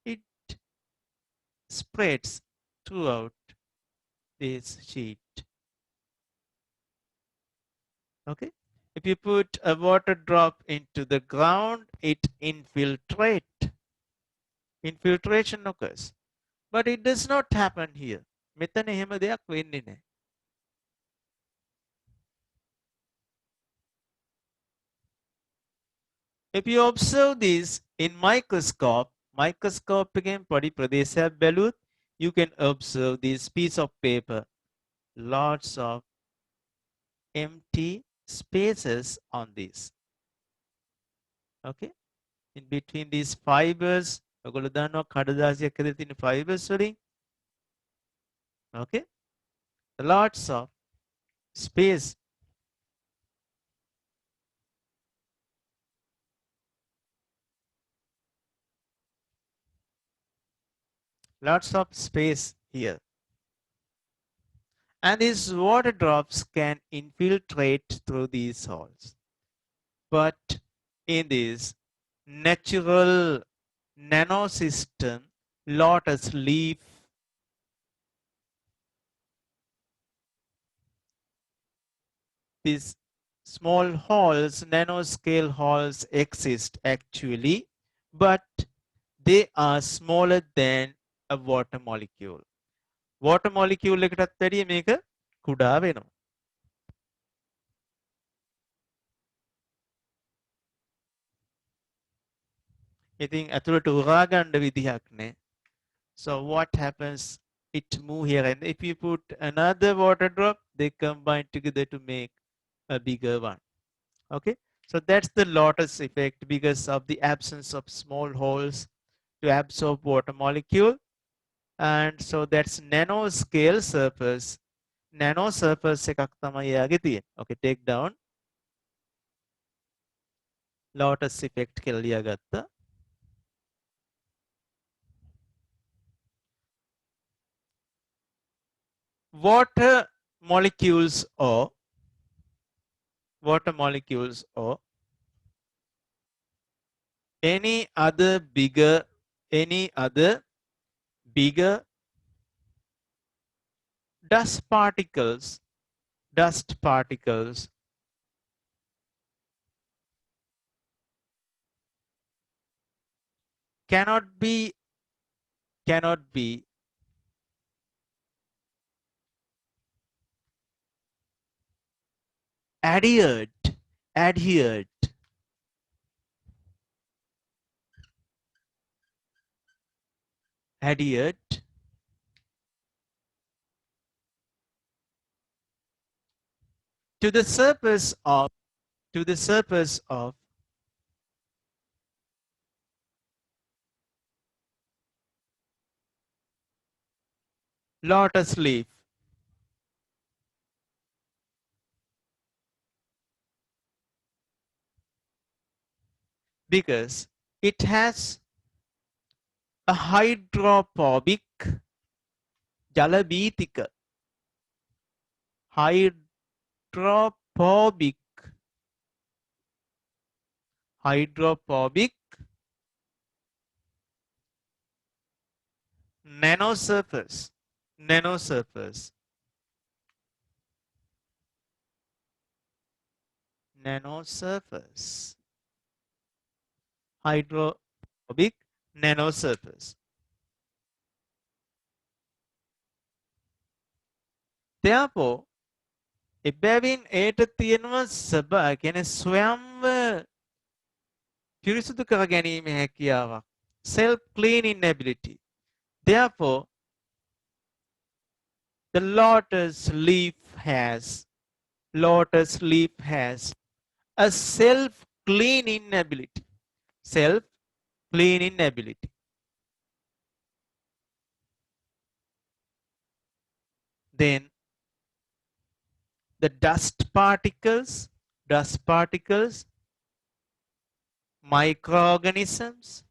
It spreads throughout this sheet. Okay. If you put a water drop into the ground, it infiltrates. Infiltration occurs. But it does not happen here. මෙතන එහෙම දෙයක් වෙන්නේ නැහැ. If you observe this in microscope එකෙන් පොඩි ප්‍රදේශයක් බැලුවොත්, you can observe this piece of paper. Lots of empty spaces on this. Okay. In between these fibers, ඔයගොල්ලෝ දන්නවා කඩදාසියක් ඇතුලේ තියෙන fibers වලින්. Okay. Lots of space. Lots of space here. And these water drops can infiltrate through these holes. But in this natural nanosystem, lotus leaf, these small holes, nanoscale holes exist actually, but they are smaller than a water molecule. Water molecule එකටත් වැඩිය මේක කුඩා වෙනවා. ඉතින් ඇතුළට උරා ගන්න විදිහක් නැහැ. So what happens it move here, and if you put another water drop, they combine together to make a bigger one. Okay, so that's the lattice effect because of the absence of small holes to absorb water molecule. And so that's nanoscale surface. Nano surface එකක් තමයි එයාගේ තියෙන්නේ. Okay, take down lattice effect කියලා ලියාගත්තා. Water molecules or any other bigger dust particles cannot be adhered to the surface of lotus leaf because it has a hydrophobic ජලභීතික hydrophobic nanosurface hydrophobic nanosurface. Therefore, එබැවින් ඒට තියෙනවා කියන්නේ ස්වයංව පිරිසුදු කර ගැනීම හැකියාවක්. Self cleaning ability. Therefore, the lotus leaf has a self cleaning ability. Then the dust particles, microorganisms,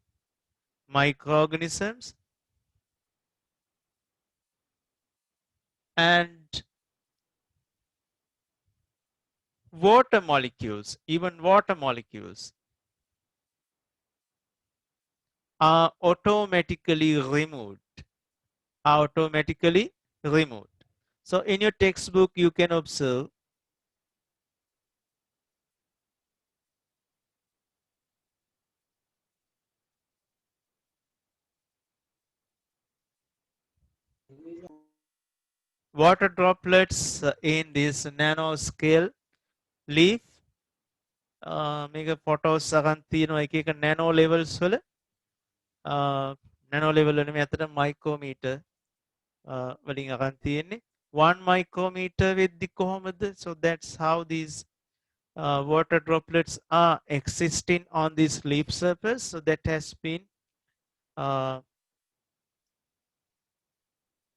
and water molecules, are automatically removed. So in your textbook, you can observe water droplets in this nanoscale leaf. මේක photos අරන් තියෙනවා එක එක nano levels වල. nano level වල මේ අතට micrometer වලින් අරන් තියෙන්නේ. 1 micrometer වෙද්දි කොහොමද? So that's how these water droplets are existing on this leaf surface. So that has been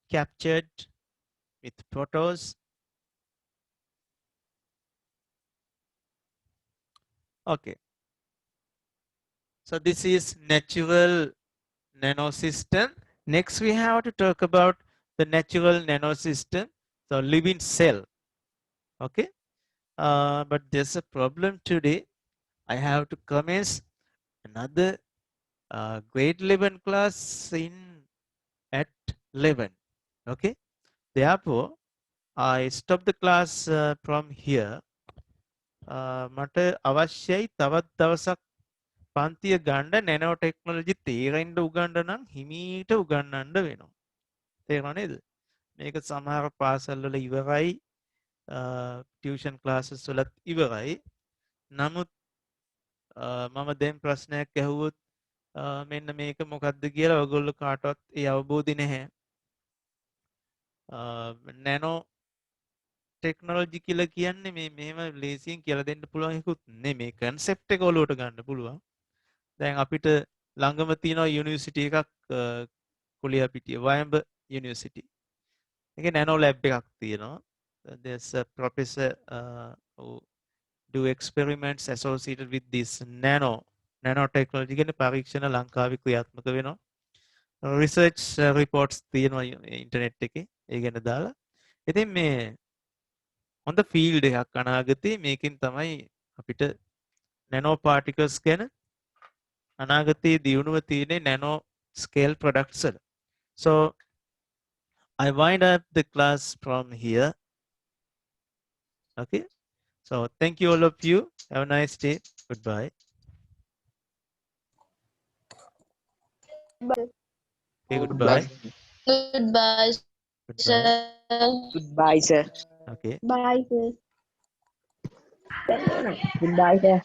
captured with photos. Okay. So this is natural nanosystem. Next we have to talk about the natural nanosystem, so living cell. Okay. But there's a problem today. I have to commence another grade 11 class at 11. Okay. Therefore, I stop the class from here. මට අවශ්‍යයි තවත් දවසක් පන්තිය ගන්න nano technology තේරෙන්න උගන්න නම් හිමීට උගන්නන්න වෙනවා. තේරුණා නේද? මේක සමහර පාසල් වල ඉවරයි, ටියුෂන් ක්ලාසස් වලත් ඉවරයි. නමුත් මම දැන් ප්‍රශ්නයක් ඇහුවොත් මෙන්න මේක මොකක්ද කියලා ඔයගොල්ලෝ කාටවත් ඒ අවබෝධය නැහැ. නැනෝ ටෙක්නොලොජි කියලා කියන්නේ මෙහෙම ලේසියෙන් කියලා දෙන්න පුළුවන් එකකුත් නෙමේ. කන්සෙප්ට් එක ඔලුවට ගන්න පුළුවන්. දැන් අපිට ළඟම තියෙනවා යුනිවර්සිටි එකක් කුලියාපිටිය වයඹ යුනිවර්සිටි. ඒකේ නැනෝ ලැබ් එකක් තියෙනවා. There's a professor who do experiments associated with this nanotechnology කියන පරීක්ෂණ ලංකාවේ ක්‍රියාත්මක වෙනවා. රිසර්ච් රිපෝට්ස් තියෙනවා ඉන්ටර්නෙට් එකේ ඒ ගැන දාලා. ඉතින් මේ හොඳ ෆීල්ඩ් එකක් අනාගතේ මේකෙන් තමයි අපිට නැනෝ පාටිකල්ස් ගැන අනාගතයේ දියුණුව තියෙන්නේ නැනෝ ස්කේල් ප්‍රොඩක්ට්ස් වල. So I wind up the class from here. Okay. So thank you all of you. Have a nice day. Goodbye. Okay, goodbye. Goodbye, Goodbye. sir. Goodbye, sir. Okay. Bye, sir. Goodbye, sir.